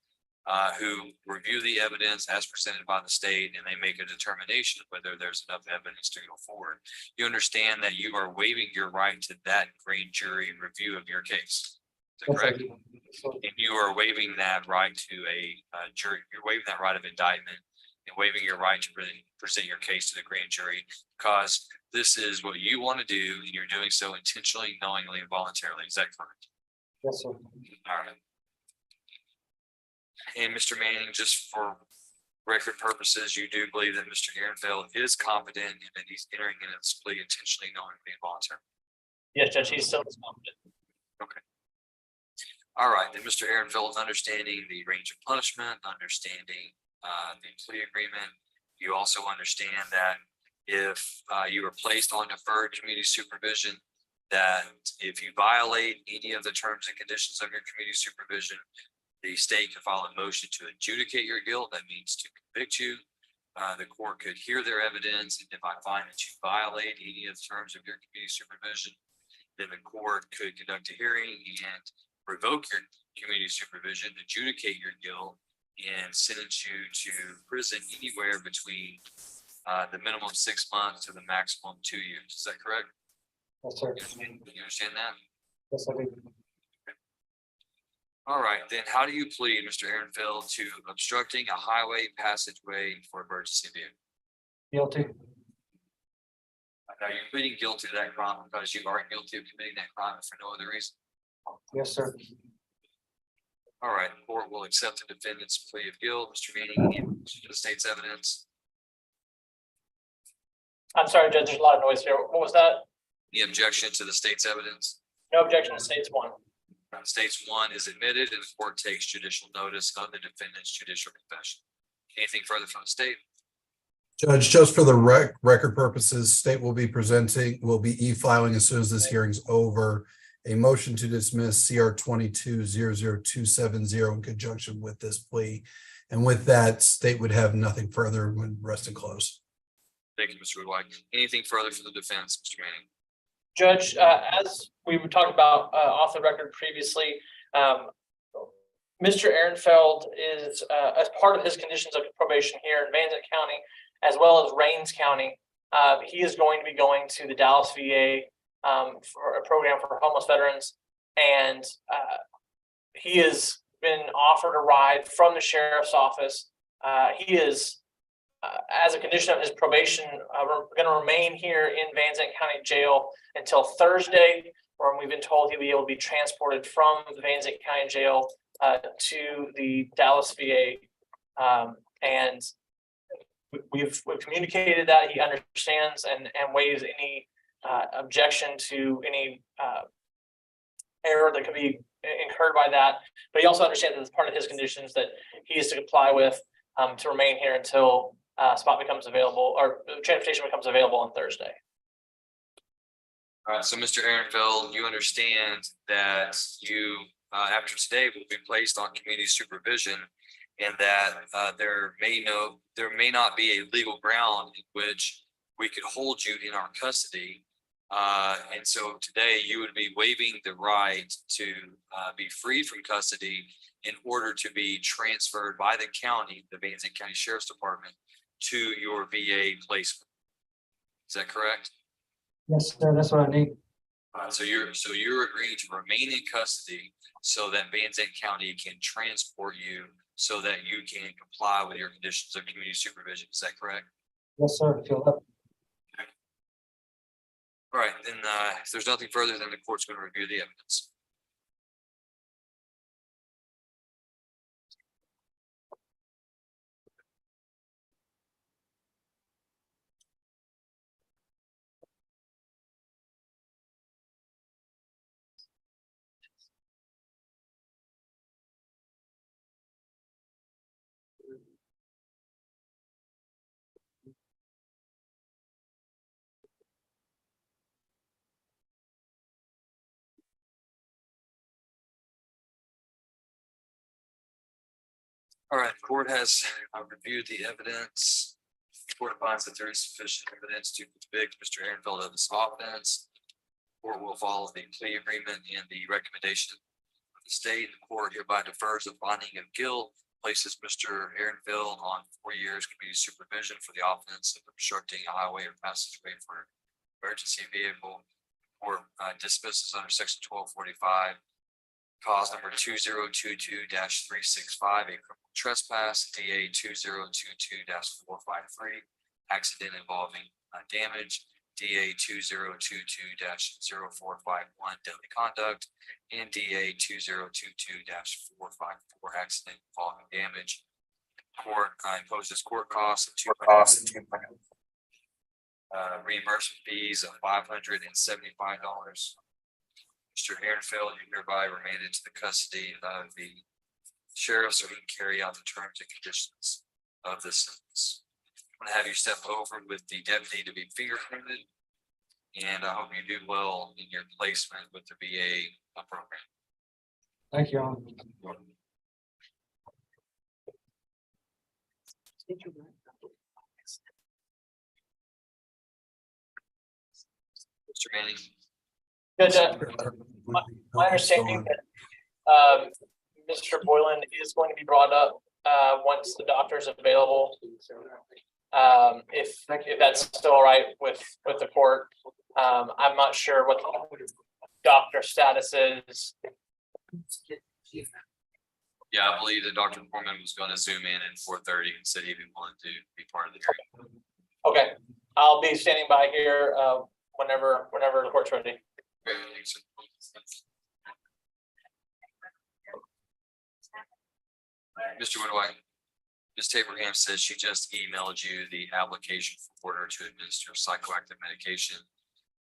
who review the evidence as presented by the state, and they make a determination of whether there's enough evidence to go forward. You understand that you are waiving your right to that grand jury review of your case. Is that correct? And you are waiving that right to a jury. You're waiving that right of indictment and waiving your right to present your case to the grand jury, because this is what you want to do, and you're doing so intentionally, knowingly, and voluntarily. Is that correct? Yes, sir. All right. And Mr. Manning, just for record purposes, you do believe that Mr. Ehrenfeld is competent and that he's entering in his plea intentionally, knowingly, and voluntarily? Yes, Judge, he's still competent. Okay. All right, then Mr. Ehrenfeld, understanding the range of punishment, understanding the plea agreement, you also understand that if you are placed on deferred community supervision, that if you violate any of the terms and conditions of your community supervision, the state can file a motion to adjudicate your guilt. That means to convict you. The court could hear their evidence, and if I find that you violate any of the terms of your community supervision, then the court could conduct a hearing and revoke your community supervision, adjudicate your guilt, and sentence you to prison anywhere between the minimum 6 months to the maximum 2 years. Is that correct? Yes, sir. You understand that? Yes, I do. All right, then how do you plead, Mr. Ehrenfeld, to obstructing a highway passageway for emergency vehicle? Guilty. Are you pleading guilty to that crime because you are guilty of committing that crime for no other reason? Yes, sir. All right, court will accept the defendant's plea of guilt. Mr. Manning, the state's evidence. I'm sorry, Judge, there's a lot of noise here. What was that? The objection to the state's evidence. No objection to states one. States one is admitted and the court takes judicial notice of the defendant's judicial confession. Anything further from the state? Judge, just for the record purposes, state will be e-filing as soon as this hearing's over. A motion to dismiss CR 22-00270 in conjunction with this plea. And with that, state would have nothing further when rest and close. Thank you, Mr. Woodwine. Anything further from the defense, Mr. Manning? Judge, as we were talking about off the record previously, Mr. Ehrenfeld is, as part of his conditions of probation here in Van Zandt County, as well as Rains County, he is going to be going to the Dallas VA for a program for homeless veterans. And he has been offered a ride from the sheriff's office. He is, as a condition of his probation, going to remain here in Van Zandt County Jail until Thursday, when we've been told he'll be able to be transported from the Van Zandt County Jail to the Dallas VA. And we've communicated that he understands and waives any objection to any error that could be incurred by that. But he also understands that it's part of his conditions that he is to comply with to remain here until spot becomes available or transportation becomes available on Thursday. All right, so Mr. Ehrenfeld, you understand that you, after today, will be placed on community supervision, and that there may not be a legal ground in which we could hold you in our custody. And so today you would be waiving the right to be freed from custody in order to be transferred by the county, the Van Zandt County Sheriff's Department, to your VA placement. Is that correct? Yes, sir. That's what I need. So you're agreeing to remain in custody so that Van Zandt County can transport you so that you can comply with your conditions of community supervision. Is that correct? Yes, sir. Fill up. All right, then if there's nothing further, then the court's going to review the evidence. All right, the court has reviewed the evidence. The court finds that there is sufficient evidence to convict Mr. Ehrenfeld of this offense. The court will follow the plea agreement and the recommendation of the state. The court hereby defers the finding of guilt, places Mr. Ehrenfeld on 4 years community supervision for the offense of obstructing a highway or passageway for an emergency vehicle. The court dismisses under section 1245. Cause number 2022-365, a criminal trespass, DA 2022-453, accident involving damage, DA 2022-0451, deadly conduct, and DA 2022-454, accident involving damage. Court imposes court costs of reimbursement fees of $575. Mr. Ehrenfeld, you hereby remanded to the custody of the sheriff so he can carry out the terms and conditions of this sentence. I'm going to have you step over with the deputy to be fingerprinted, and I hope you do well in your placement with the VA program. Thank you, Your Honor. Mr. Manning. Judge, my understanding that Mr. Boylan is going to be brought up once the doctor is available. If that's still all right with the court. I'm not sure what the doctor status is. Yeah, I believe that Dr. Foreman was gonna zoom in at 4:30 and said he wanted to be part of the hearing. Okay, I'll be standing by here, whenever the court's ready. Mr. Woodwine, Ms. Tabraham says she just emailed you the application for order to administer psychoactive medication.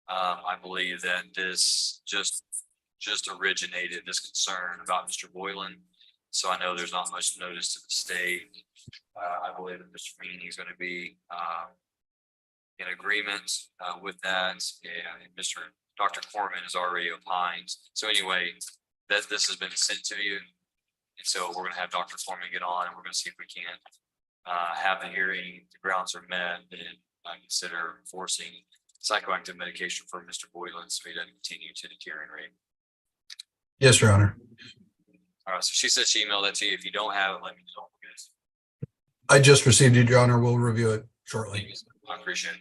I believe that this just originated this concern about Mr. Boylan. So I know there's not much notice to the state. I believe that Mr. Meany is going to be in agreement with that, and Dr. Corman has already opined. So anyway, this has been sent to you. And so we're gonna have Dr. Foreman get on and we're gonna see if we can have the hearing, the grounds are met, and consider forcing psychoactive medication for Mr. Boylan so he doesn't continue to deteriorate. Yes, Your Honor. All right, so she said she emailed that to you. If you don't have it, let me know. I just received it, Your Honor. We'll review it shortly. I appreciate it.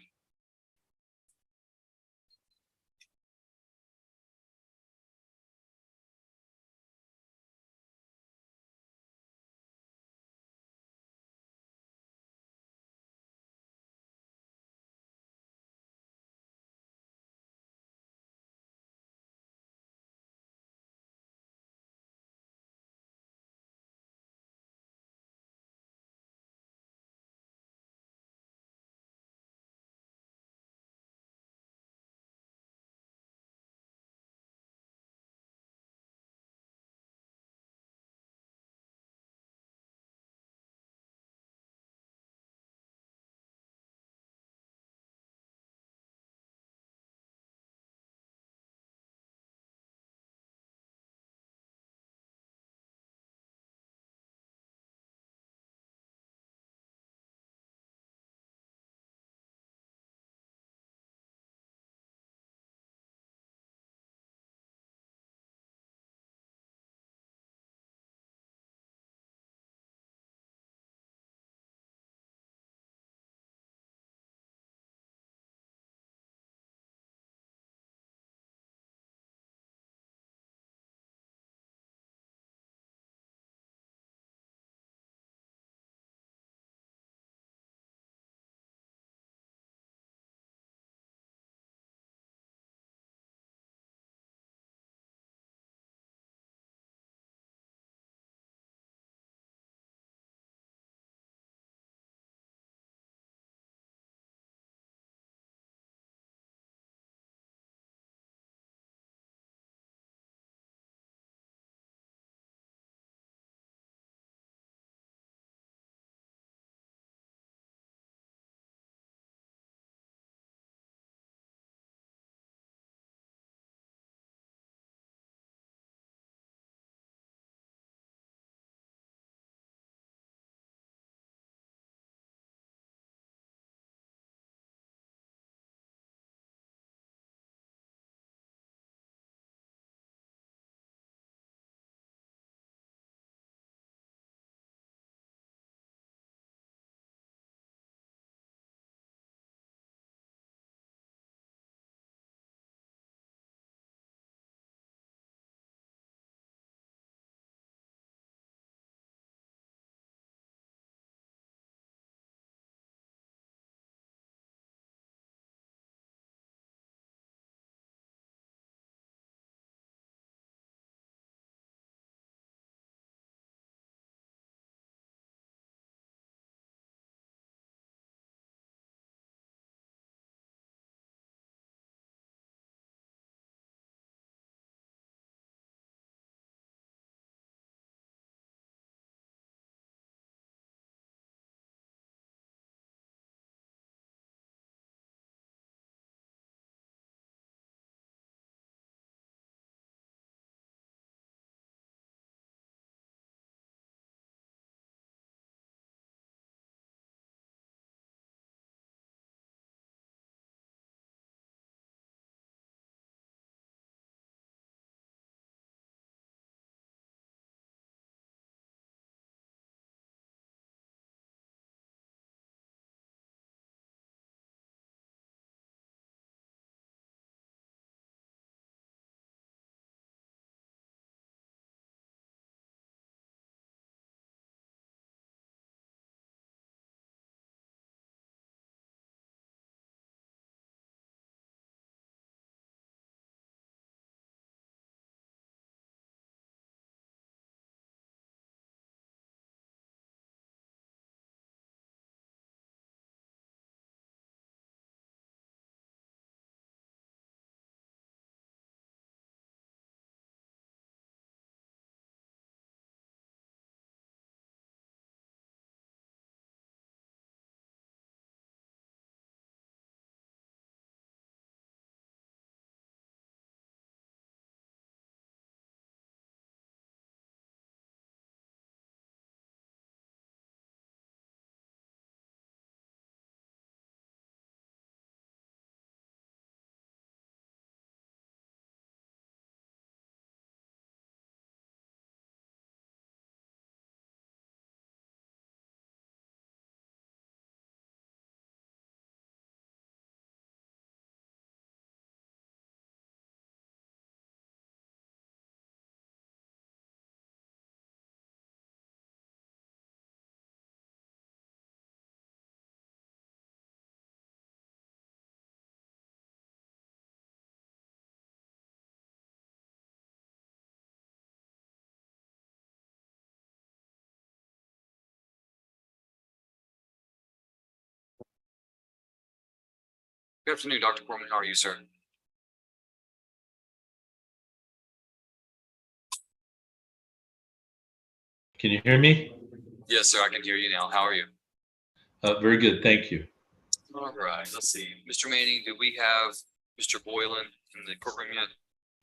Good afternoon, Dr. Corman. How are you, sir? Can you hear me? Yes, sir. I can hear you now. How are you? Very good, thank you. All right, let's see. Mr. Manning, do we have Mr. Boylan in the courtroom yet?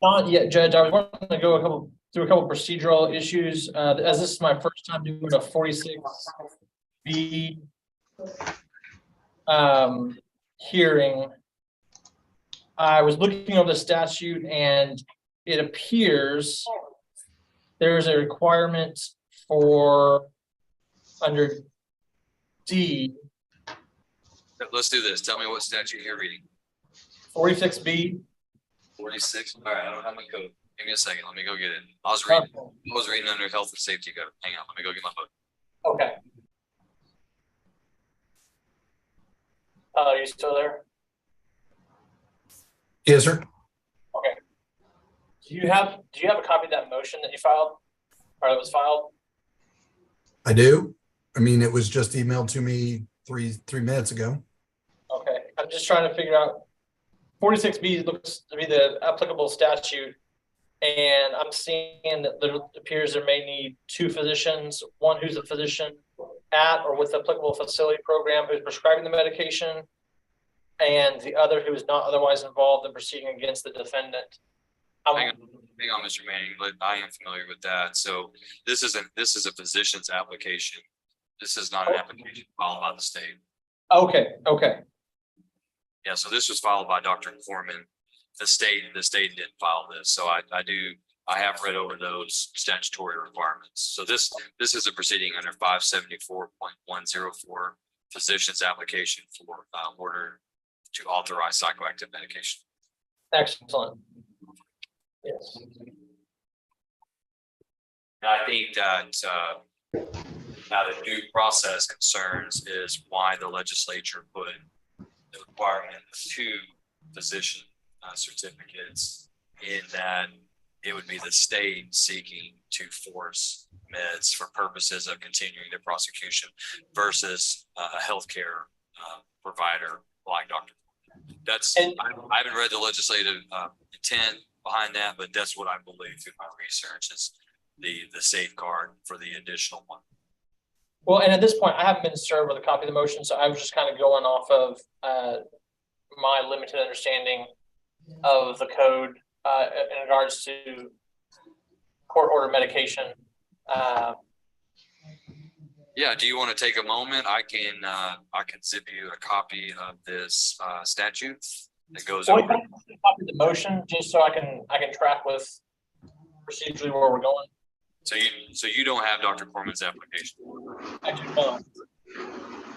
Not yet, Judge. I was wanting to go through a couple procedural issues, as this is my first time doing a 46B hearing. I was looking over the statute and it appears there's a requirement for under D, Let's do this. Tell me what statute you're reading. 46B. 46. All right, I don't have my code. Give me a second. Let me go get it. I was reading under health and safety code. Hang on. Let me go get my book. Okay. Are you still there? Yes, sir. Okay. Do you have a copy of that motion that you filed or that was filed? I do. I mean, it was just emailed to me three minutes ago. Okay, I'm just trying to figure out 46B looks to be the applicable statute. And I'm seeing that there appears there may need two physicians, one who's a physician at or with the applicable facility program who's prescribing the medication, and the other who is not otherwise involved in proceeding against the defendant. Hang on, Mr. Manning, but I am familiar with that. So this is a physician's application. This is not an application filed by the state. Okay. Yeah, so this was filed by Dr. Corman. The state didn't file this. So I have read over those statutory requirements. So this is a proceeding under 574.104 physician's application for order to authorize psychoactive medication. Excellent. Yes. And I think that now the due process concerns is why the legislature put the requirement of two physician certificates, in that it would be the state seeking to force meds for purposes of continuing the prosecution versus a healthcare provider like Dr. I haven't read the legislative intent behind that, but that's what I believe through my research is the safeguard for the additional one. Well, and at this point, I haven't been served with a copy of the motion, so I was just kind of going off of my limited understanding of the code in regards to court order medication. Yeah, do you want to take a moment? I can zip you a copy of this statute that goes over. Copy of the motion just so I can track with procedurally where we're going. So you don't have Dr. Corman's application? I do not.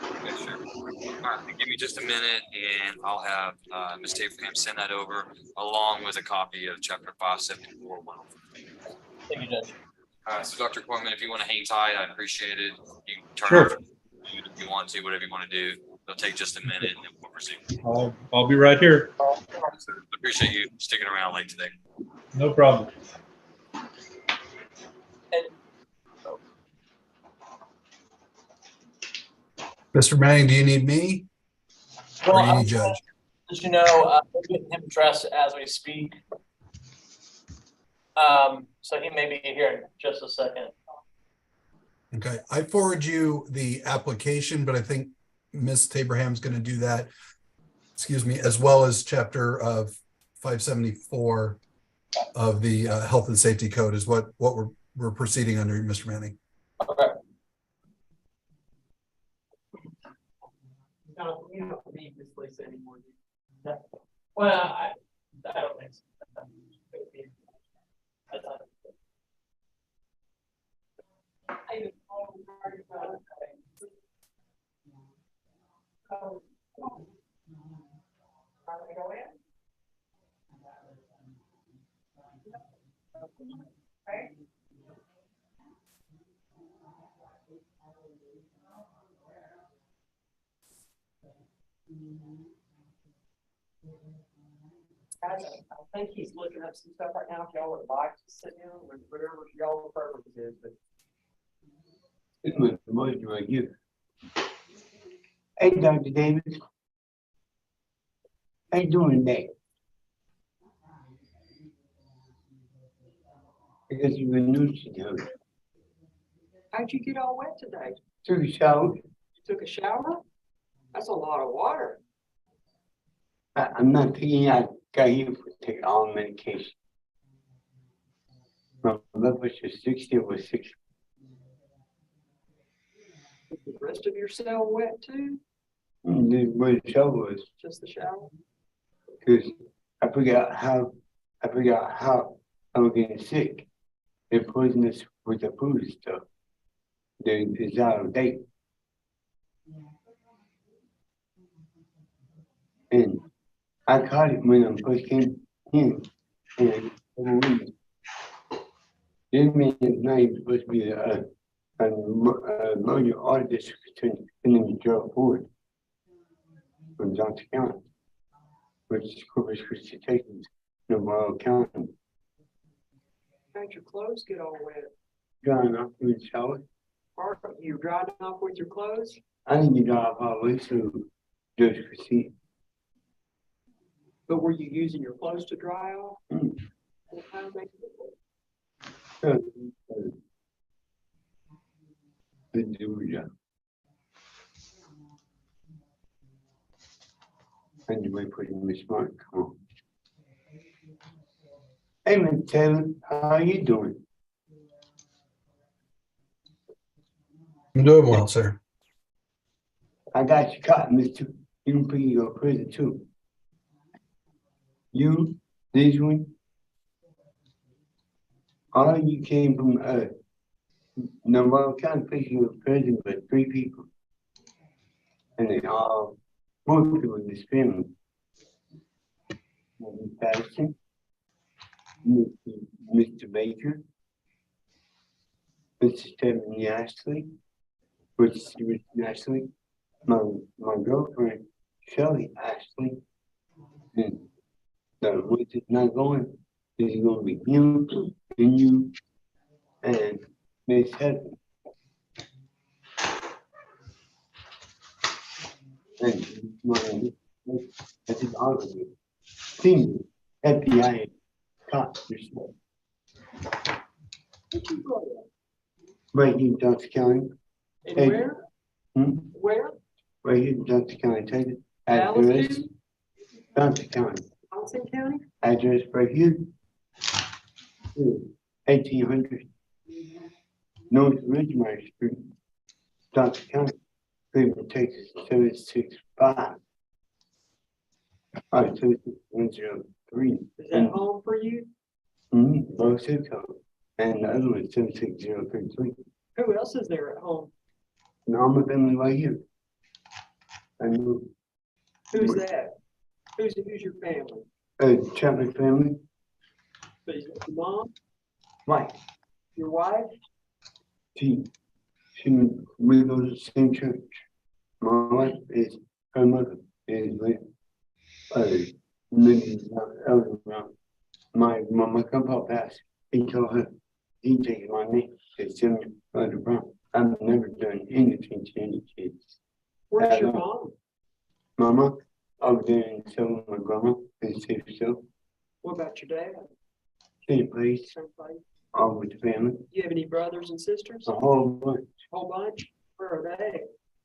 Okay, sure. All right, give me just a minute and I'll have Ms. Abraham send that over along with a copy of chapter 574. Thank you, Judge. All right, so Dr. Corman, if you want to hang tight, I appreciate it. You can turn Sure. off if you want to, whatever you want to do. It'll take just a minute and then we'll proceed. I'll be right here. Appreciate you sticking around late today. No problem. Mr. Manning, do you need me? Well, Or do you I'm need Judge? as you know, we're getting him dressed as we speak. So he may be here in just a second. Okay, I forward you the application, but I think Ms. Abraham's going to do that. Excuse me, as well as chapter of 574 of the Health and Safety Code is what we're proceeding under, Mr. Manning. Okay. You don't need Miss Lisa anymore. Well, I don't think so. Guys, I think he's looking up some stuff right now. If y'all would like to sit down, whatever y'all preference is, but. Hey, Dr. Davis. How you doing today? Because you've been nursing home. How'd you get all wet today? Took a shower. You took a shower? That's a lot of water. I'm not thinking I got here for take all medication. My blood pressure is 60 over 60. Is the rest of your cell wet too? This is where the shower was. Just the shower? Because I forgot how I was getting sick. They're poisonous with the food and stuff. It's out of date. And I caught it when I first came in. And this man is not even supposed to be a lawyer or district attorney, and then Gerald Ford from Johnson County, which is Corpus Christi, Texas, Navarro County. How'd your clothes get all wet? Drying off in the shower. Or you dried off with your clothes? I didn't get off all the way through Judge Christie. But were you using your clothes to dry off? Mm. What kind of makes it work? Good do ya. Anyway, putting Miss Mark, come on. Hey, Miss Taylor, how you doing? I'm doing well, sir. I got you caught, Mr. You can put you in prison too. You, this one, all of you came from Navarro County, placing you in prison, but 3 people. And they all, 4 people in this family. Mr. Patterson, Mr. Baker, Mr. Stephanie Ashley, which is Ashley, my girlfriend, Shelley Ashley, and the one that's not going is going to be him and you and Miss Heather. And that's an honor. Senior FBI cop yourself. Right here in Johnson County. And Hey. where? Hmm? Where? Right here in Johnson County, Texas. Dallas, Address, Texas? Johnson County. Johnson County? Address right here. 1800 North Ridgemont Street, Johnson County, Cleveland, Texas, 765. All right, 76103. Is that home for you? Both zip code. And the other one is 76033. Who else is there at home? Now I'm a family right here. And Who's that? Who's your family? Chapman family, So you got your mom, right? your wife? We go to the same church. My wife is, her mother is with elder. My grandpa passed. He told her, he takes my name, to send me Elder Brown. I've never done anything to any kids. Where's your mom? Mama, over there in Selma, my grandma, in safe so. What about your dad? Same place, Same place? all with the family, Do you have any brothers and sisters? a whole bunch, Whole bunch? Where are they?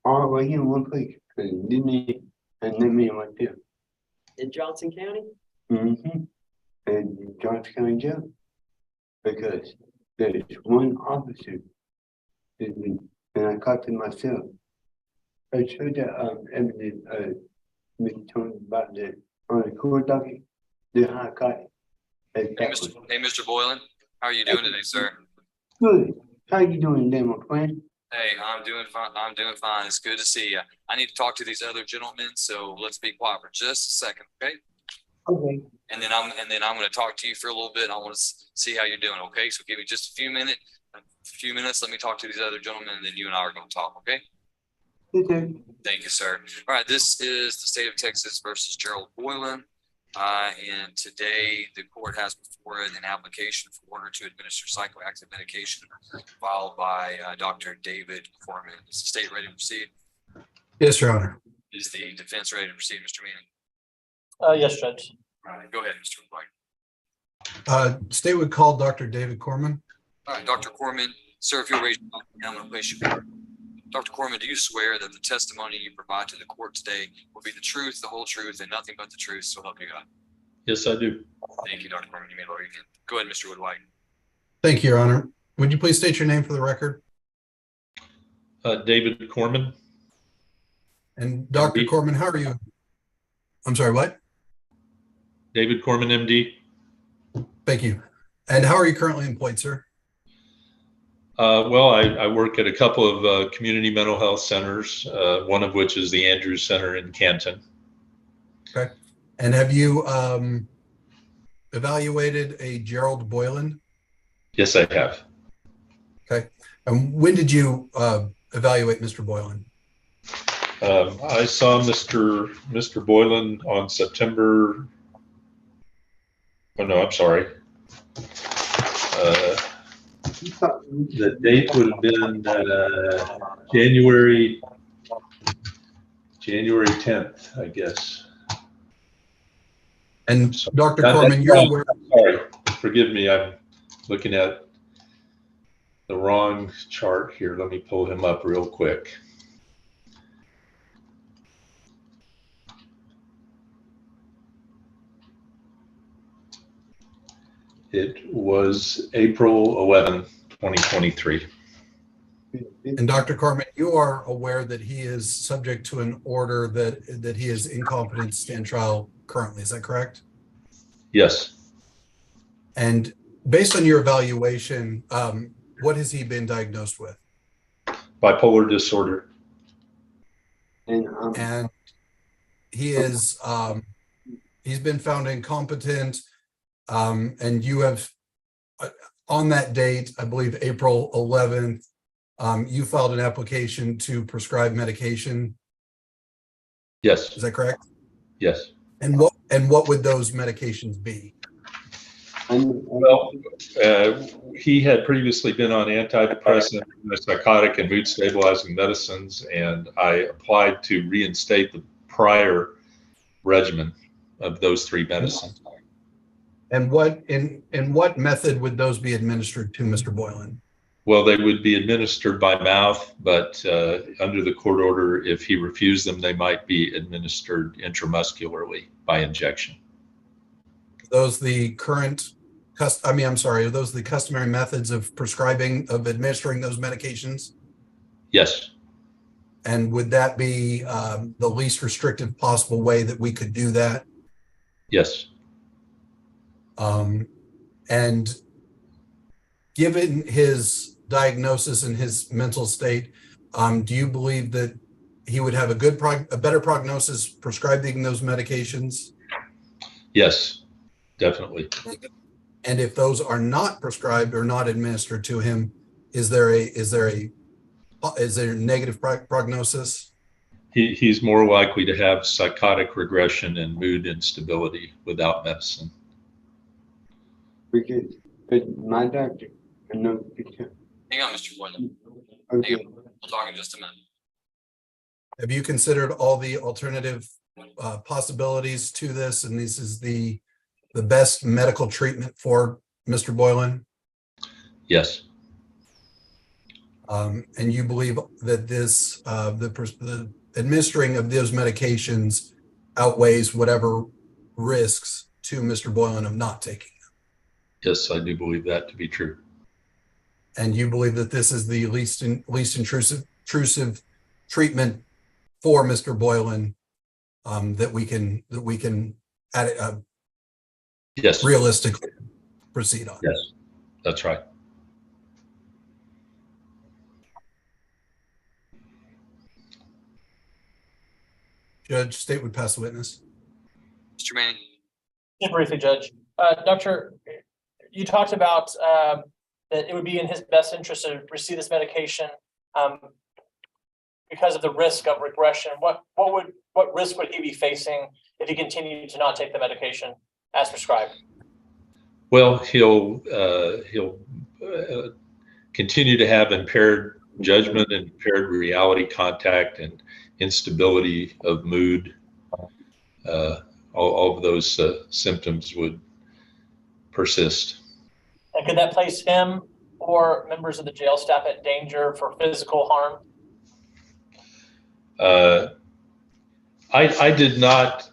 all right here in one place. Cause didn't he? And then me right there. In Johnson County? And Johnson County Jail. Because there's one officer, and I caught him myself. I showed that evidence, Mr. Tony about the on the court docket, the high caught it. Hey, Mr. Boylan, how are you doing today, sir? Good. How you doing today, my friend? Hey, I'm doing fine. I'm doing fine. It's good to see you. I need to talk to these other gentlemen, so let's be quiet for just a second, okay? Okay. And then I'm going to talk to you for a little bit. I want to see how you're doing, okay? So give me just a few minutes. Let me talk to these other gentlemen, and then you and I are going to talk, okay? Okay. Thank you, sir. All right, this is the state of Texas versus Gerald Boylan. And today the court has before it an application for order to administer psychoactive medication filed by Dr. David Corman. Is the state ready to proceed? Yes, Your Honor. Is the defense ready to proceed, Mr. Manning? Yes, Judge. All right, go ahead, Mr. White. State would call Dr. David Corman. All right, Dr. Corman, sir, if you'll raise your hand, I'm going to place you. Dr. Corman, do you swear that the testimony you provide to the court today will be the truth, the whole truth, and nothing but the truth, so help you God? Yes, I do. Thank you, Dr. Corman. You may lower your hand. Go ahead, Mr. Woodwhite. Thank you, Your Honor. Would you please state your name for the record? David Corman. And Dr. MD. Corman, how are you? I'm sorry, what? David Corman, MD. Thank you. And how are you currently employed, sir? Well, I work at a couple of community mental health centers, one of which is the Andrews Center in Canton. Okay. And have you evaluated a Gerald Boylan? Yes, I have. Okay. And when did you evaluate Mr. Boylan? I saw Mr. Boylan on September. Oh no, I'm sorry. The date would have been January 10th, I guess. And Dr. Corman, you're aware. Sorry, forgive me. I'm looking at the wrong chart here. Let me pull him up real quick. It was April 11, 2023. And Dr. Corman, you are aware that he is subject to an order that he is incompetent to stand trial currently. Is that correct? Yes. And based on your evaluation, what has he been diagnosed with? Bipolar disorder. And he is he's been found incompetent, and you have on that date, I believe April 11th, you filed an application to prescribe medication. Yes. Is that correct? Yes. And what would those medications be? Well, he had previously been on antidepressant, psychotic, and mood stabilizing medicines, and I applied to reinstate the prior regimen of those three medicines. And in what method would those be administered to Mr. Boylan? Well, they would be administered by mouth, but under the court order, if he refused them, they might be administered intramuscularly by injection. Those the current are those the customary methods of administering those medications? Yes. And would that be the least restrictive possible way that we could do that? Yes. And given his diagnosis and his mental state, do you believe that he would have a better prognosis prescribing those medications? Yes, definitely. And if those are not prescribed or not administered to him, is there a negative prognosis? He's more likely to have psychotic regression and mood instability without medicine. Because my doctor, I know. Hang on, Mr. Boylan. Okay. We'll talk in just a minute. Have you considered all the alternative possibilities to this? And this is the best medical treatment for Mr. Boylan? Yes. And you believe that this, the administering of those medications outweighs whatever risks to Mr. Boylan of not taking them? Yes, I do believe that to be true. And you believe that this is the least intrusive treatment for Mr. Boylan that we can Yes. realistically proceed on? Yes, that's right. Judge, state would pass the witness. Mr. Manning. Just briefly, Judge. Doctor, you talked about that it would be in his best interest to receive this medication because of the risk of regression. What risk would he be facing if he continued to not take the medication as prescribed? Well, he'll continue to have impaired judgment and impaired reality contact and instability of mood, all of those symptoms would persist. And could that place him or members of the jail staff at danger for physical harm? I did not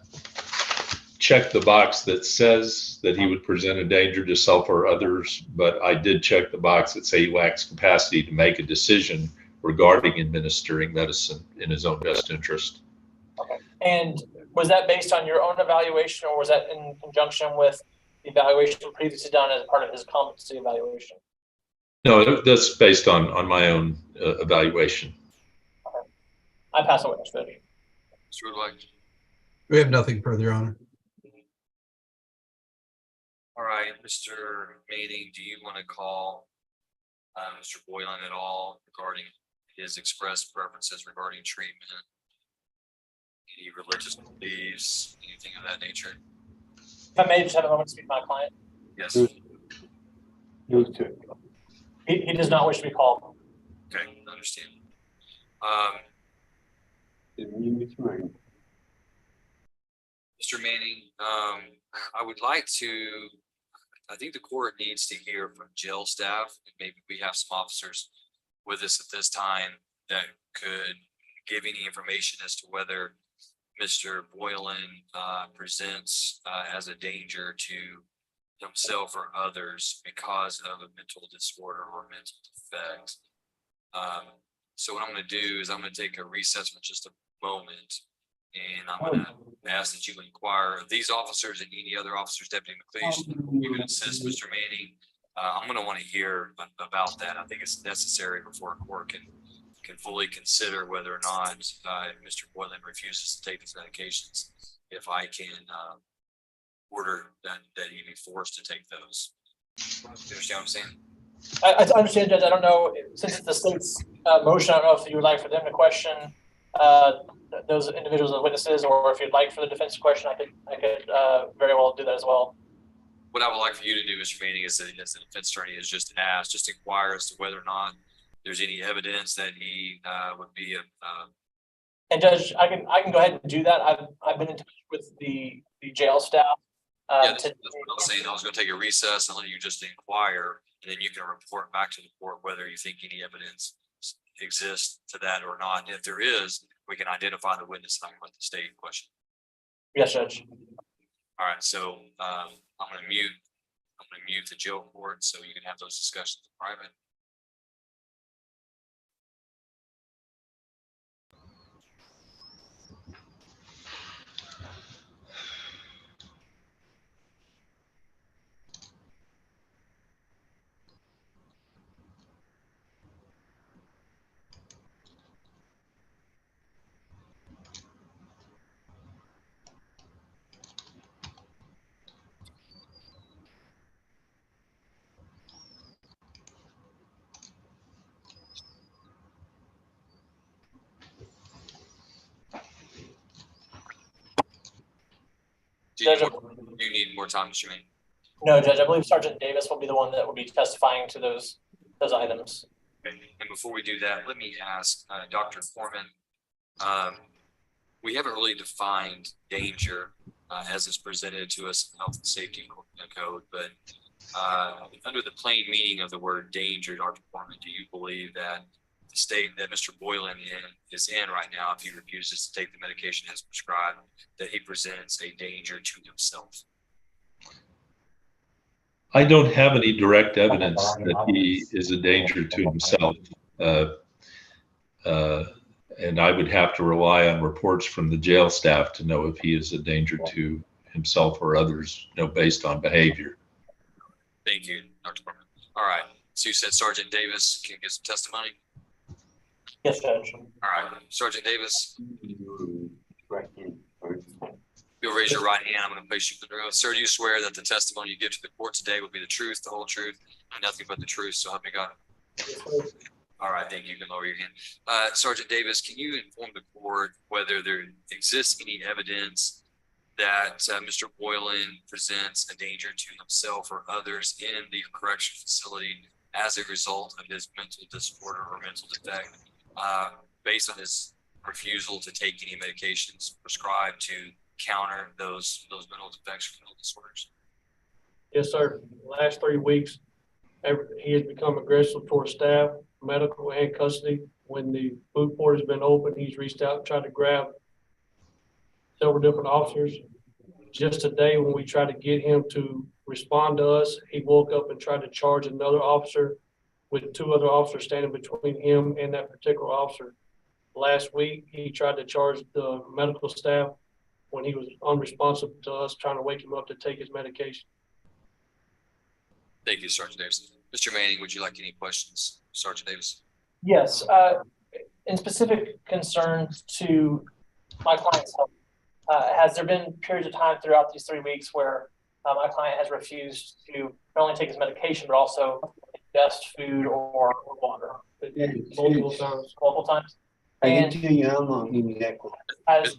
check the box that says that he would present a danger to self or others, but I did check the box that say he lacks capacity to make a decision regarding administering medicine in his own best interest. Okay. And was that based on your own evaluation, or was that in conjunction with the evaluation previously done as part of his competency evaluation? No, that's based on my own evaluation. Okay. I pass away, Mr. Judge. Mr. Woodward. We have nothing further, Your Honor. All right, Mr. Manning, do you want to call Mr. Boylan at all regarding his expressed preferences regarding treatment? Any religious beliefs, anything of that nature? If I may just have a moment to speak to my client. Yes. No, sir. He does not wish to be called. Okay, I understand. Mr. Manning, I would like to, I think the court needs to hear from jail staff. Maybe we have some officers with us at this time that could give any information as to whether Mr. Boylan presents as a danger to himself or others because of a mental disorder or mental defect. So what I'm going to do is I'm going to take a recess for just a moment, and I'm going to ask that you inquire of these officers and any other officers, Deputy McLeish, you can assist Mr. Manning. I'm going to want to hear about that. I think it's necessary before a court can fully consider whether or not Mr. Boylan refuses to take these medications. If I can order that he be forced to take those. You understand what I'm saying? I understand, Judge. I don't know, since it's the state's motion, I don't know if you would like for them to question those individuals as witnesses, or if you'd like for the defense to question, I could very well do that as well. What I would like for you to do, Mr. Manning, as the defense attorney, is just inquire as to whether or not there's any evidence that he would be and Judge, I can go ahead and do that. I've been in touch with the jail staff. That's what I was saying. I was going to take a recess and let you just inquire, and then you can report back to the court whether you think any evidence exists to that or not. And if there is, we can identify the witness and I can let the state question. Yes, Judge. All right, so I'm going to mute the jail court so you can have those discussions in private. Do you need more time, Mr. Manning? No, Judge. I believe Sergeant Davis will be the one that will be testifying to those items. Okay. And before we do that, let me ask Dr. Foreman. We haven't really defined danger as it's presented to us in Health and Safety Code, but under the plain meaning of the word danger, Dr. Foreman, do you believe that the state that Mr. Boylan is in right now, if he refuses to take the medication as prescribed, that he presents a danger to himself? I don't have any direct evidence that he is a danger to himself. And I would have to rely on reports from the jail staff to know if he is a danger to himself or others, based on behavior. Thank you, Dr. Foreman. All right. So you said Sergeant Davis can give some testimony? Yes, Judge. All right. Sergeant Davis. You'll raise your right hand. I'm going to place you in the room. Sir, do you swear that the testimony you give to the court today will be the truth, the whole truth, and nothing but the truth? So help me God. All right. Thank you. You can lower your hand. Sergeant Davis, can you inform the court whether there exists any evidence that Mr. Boylan presents a danger to himself or others in the correction facility as a result of his mental disorder or mental defect, based on his refusal to take any medications prescribed to counter those mental defects or mental disorders? Yes, sir. Last 3 weeks, he has become aggressive towards staff, medical and custody. When the food court has been open, he's reached out and tried to grab several different officers. Just today, when we tried to get him to respond to us, he woke up and tried to charge another officer with 2 other officers standing between him and that particular officer. Last week, he tried to charge the medical staff when he was unresponsive to us, trying to wake him up to take his medication. Thank you, Sergeant Davis. Mr. Manning, would you like any questions, Sergeant Davis? Yes, in specific concerns to my client's health, has there been periods of time throughout these 3 weeks where my client has refused to not only take his medication, but also ingest food or water? Multiple times. Multiple times? I can And tell you how long exactly. has,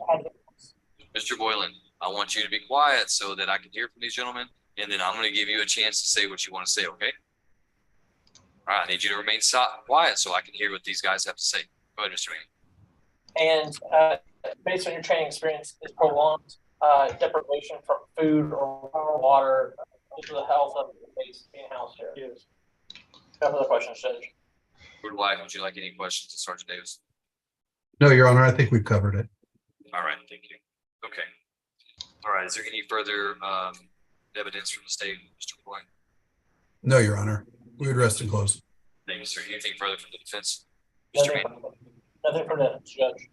Mr. Boylan, I want you to be quiet so that I can hear from these gentlemen, and then I'm going to give you a chance to say what you want to say, okay? All right, I need you to remain quiet so I can hear what these guys have to say. Go ahead, Mr. Manning. and based on your training experience, is prolonged deprivation from food or water due to the health of the base being housed here? Yes. No further questions, Judge. Would you like any questions to Sergeant Davis? No, Your Honor, I think we've covered it. All right, thank you. Okay. All right, is there any further evidence from the state, Mr. Boylan? No, Your Honor, we would rest and close. Thank you, sir. Anything further from the defense? Mr. Nothing Manning? nothing from the judge.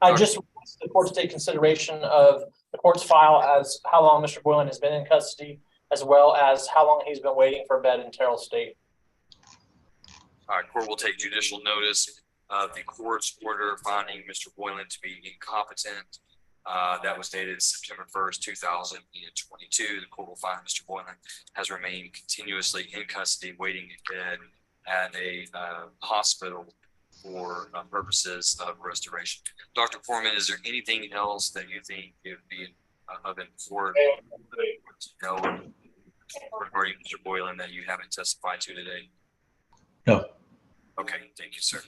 I just want the court to take consideration of the court's file as how long Mr. Boylan has been in custody, as well as how long he's been waiting for bed in Terrell State. All right, court will take judicial notice of the court's order finding Mr. Boylan to be incompetent. That was dated September 1st, 2022. The court will find Mr. Boylan has remained continuously in custody, waiting in bed at a hospital for purposes of restoration. Dr. Foreman, is there anything else that you think would be of import to know regarding Mr. Boylan that you haven't testified to today? No. Okay, thank you, sir.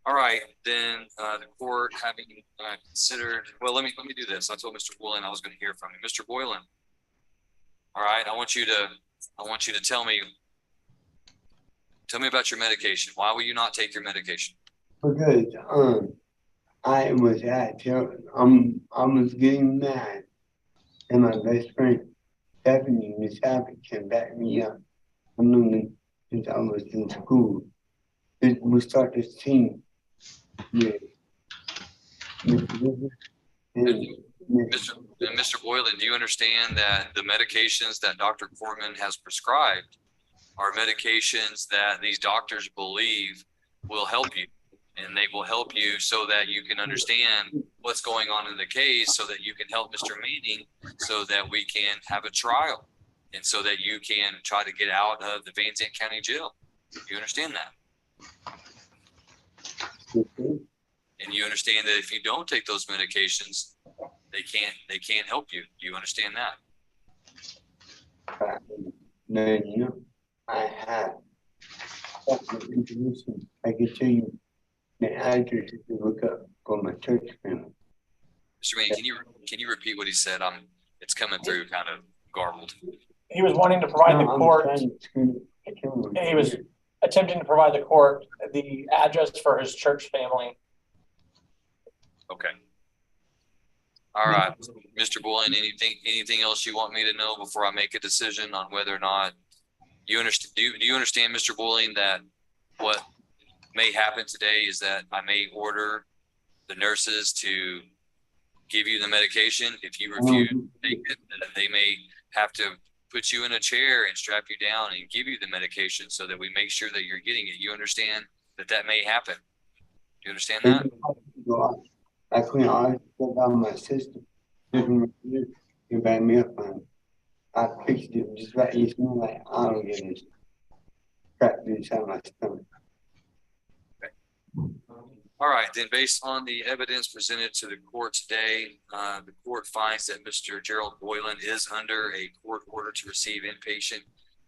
All right, then the court having considered, well, let me do this. I told Mr. Boylan I was going to hear from him. Mr. Boylan. All right, I want you to tell me about your medication. Why will you not take your medication? Because I was I was getting mad, and my best friend Stephanie Miss Happy can back me up. I known them since I was in school. We started this team. Yeah. Mr. Boylan, do you understand that the medications that Dr. Foreman has prescribed are medications that these doctors believe will help you, and they will help you so that you can understand what's going on in the case, so that you can help Mr. Manning, so that we can have a trial, and so that you can try to get out of the Van Zandt County Jail. You understand that? And you understand that if you don't take those medications, they can't help you. Do you understand that? Man, you know, I have information. I can tell you the address to look up for my church family. Mr. Manning, can you repeat what he said? It's coming through kind of garbled. He was wanting to provide the No, I'm court, trying to he was attempting to provide the court the address for his church family. Okay. All right, Mr. Boylan, anything else you want me to know before I make a decision on whether or not you understand? Do you understand, Mr. Boylan, that what may happen today is that I may order the nurses to give you the medication? If you refuse to take it, then they may have to put you in a chair and strap you down and give you the medication so that we make sure that you're getting it. You understand that may happen? Do you understand that? I couldn't ask about my sister. You back me up on it. I fixed it just right. You smell like I don't get it. Trapped inside my stomach. All right, then based on the evidence presented to the court today, the court finds that Mr. Gerald Boylan is under a court order to receive inpatient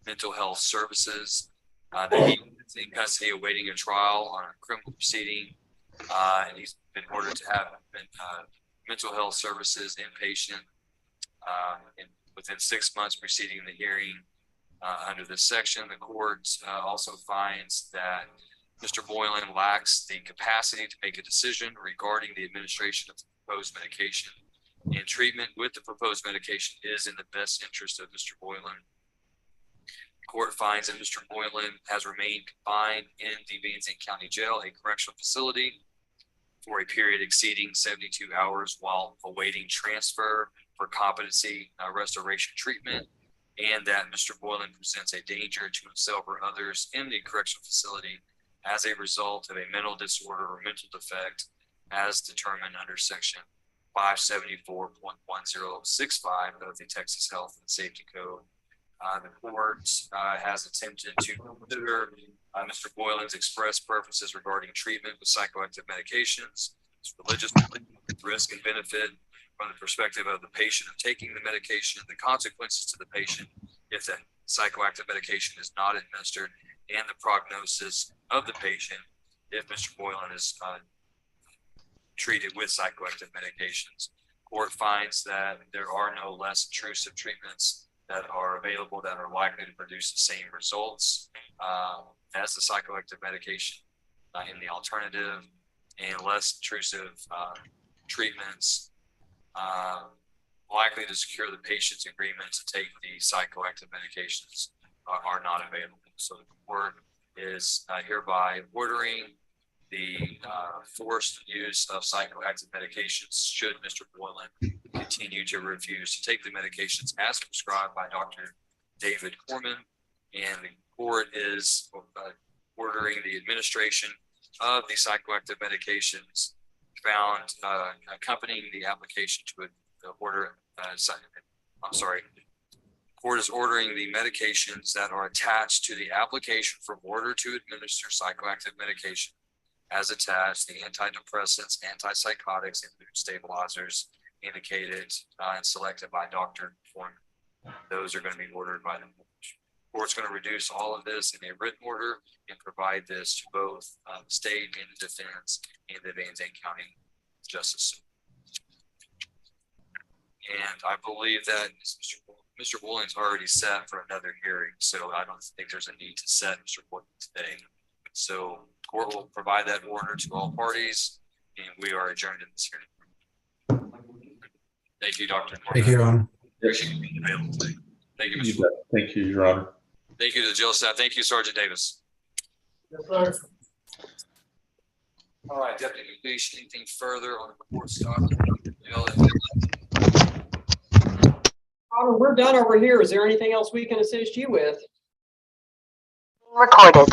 mental health services. That he is in custody awaiting a trial on a criminal proceeding, and he's been ordered to have mental health services inpatient within 6 months preceding the hearing. Under this section, the court also finds that Mr. Boylan lacks the capacity to make a decision regarding the administration of the proposed medication, and treatment with the proposed medication is in the best interest of Mr. Boylan. The court finds that Mr. Boylan has remained confined in the Van Zandt County Jail, a correctional facility, for a period exceeding 72 hours while awaiting transfer for competency restoration treatment, and that Mr. Boylan presents a danger to himself or others in the correctional facility as a result of a mental disorder or mental defect as determined under section 574.1065 of the Texas Health and Safety Code. The court has attempted to consider Mr. Boylan's express preferences regarding treatment with psychoactive medications, his religious risk and benefit from the perspective of the patient of taking the medication, the consequences to the patient if the psychoactive medication is not administered, and the prognosis of the patient if Mr. Boylan is treated with psychoactive medications. Court finds that there are no less intrusive treatments that are available that are likely to produce the same results as the psychoactive medication in the alternative, and less intrusive treatments likely to secure the patient's agreement to take the psychoactive medications are not available. So the court is hereby ordering the forced use of psychoactive medications should Mr. Boylan continue to refuse to take the medications as prescribed by Dr. David Corman, and the court is ordering the administration of the psychoactive medications found accompanying the application to order. Court is ordering the medications that are attached to the application for order to administer psychoactive medication as attached, the antidepressants, antipsychotics, and mood stabilizers indicated and selected by Dr. Foreman. Those are going to be ordered by the court's going to reduce all of this in a written order and provide this to both the state and the defense and the Van Zandt County Justice. And I believe that Mr. Boylan's already set for another hearing, so I don't think there's a need to set Mr. Boylan today. So court will provide that order to all parties, and we are adjourned in this hearing. Thank you, Dr. Thank you, Your Honor. Appreciate you being available today. Thank you, Mr. Thank you, Your Honor. Thank you to the jail staff. Thank you, Sergeant Davis. Yes, sir. All right, Deputy McLeish, anything further on the report stock? Robert, we're done over here. Is there anything else we can assist you with? Recorded.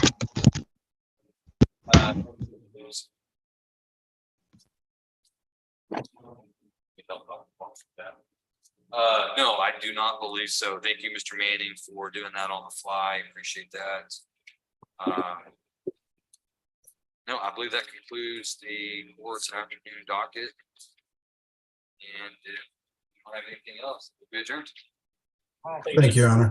No, I do not believe so. Thank you, Mr. Manning, for doing that on the fly. Appreciate that. No, I believe that concludes the court's afternoon docket. And if you don't have anything else, we'll be adjourned. Thank you, Your Honor.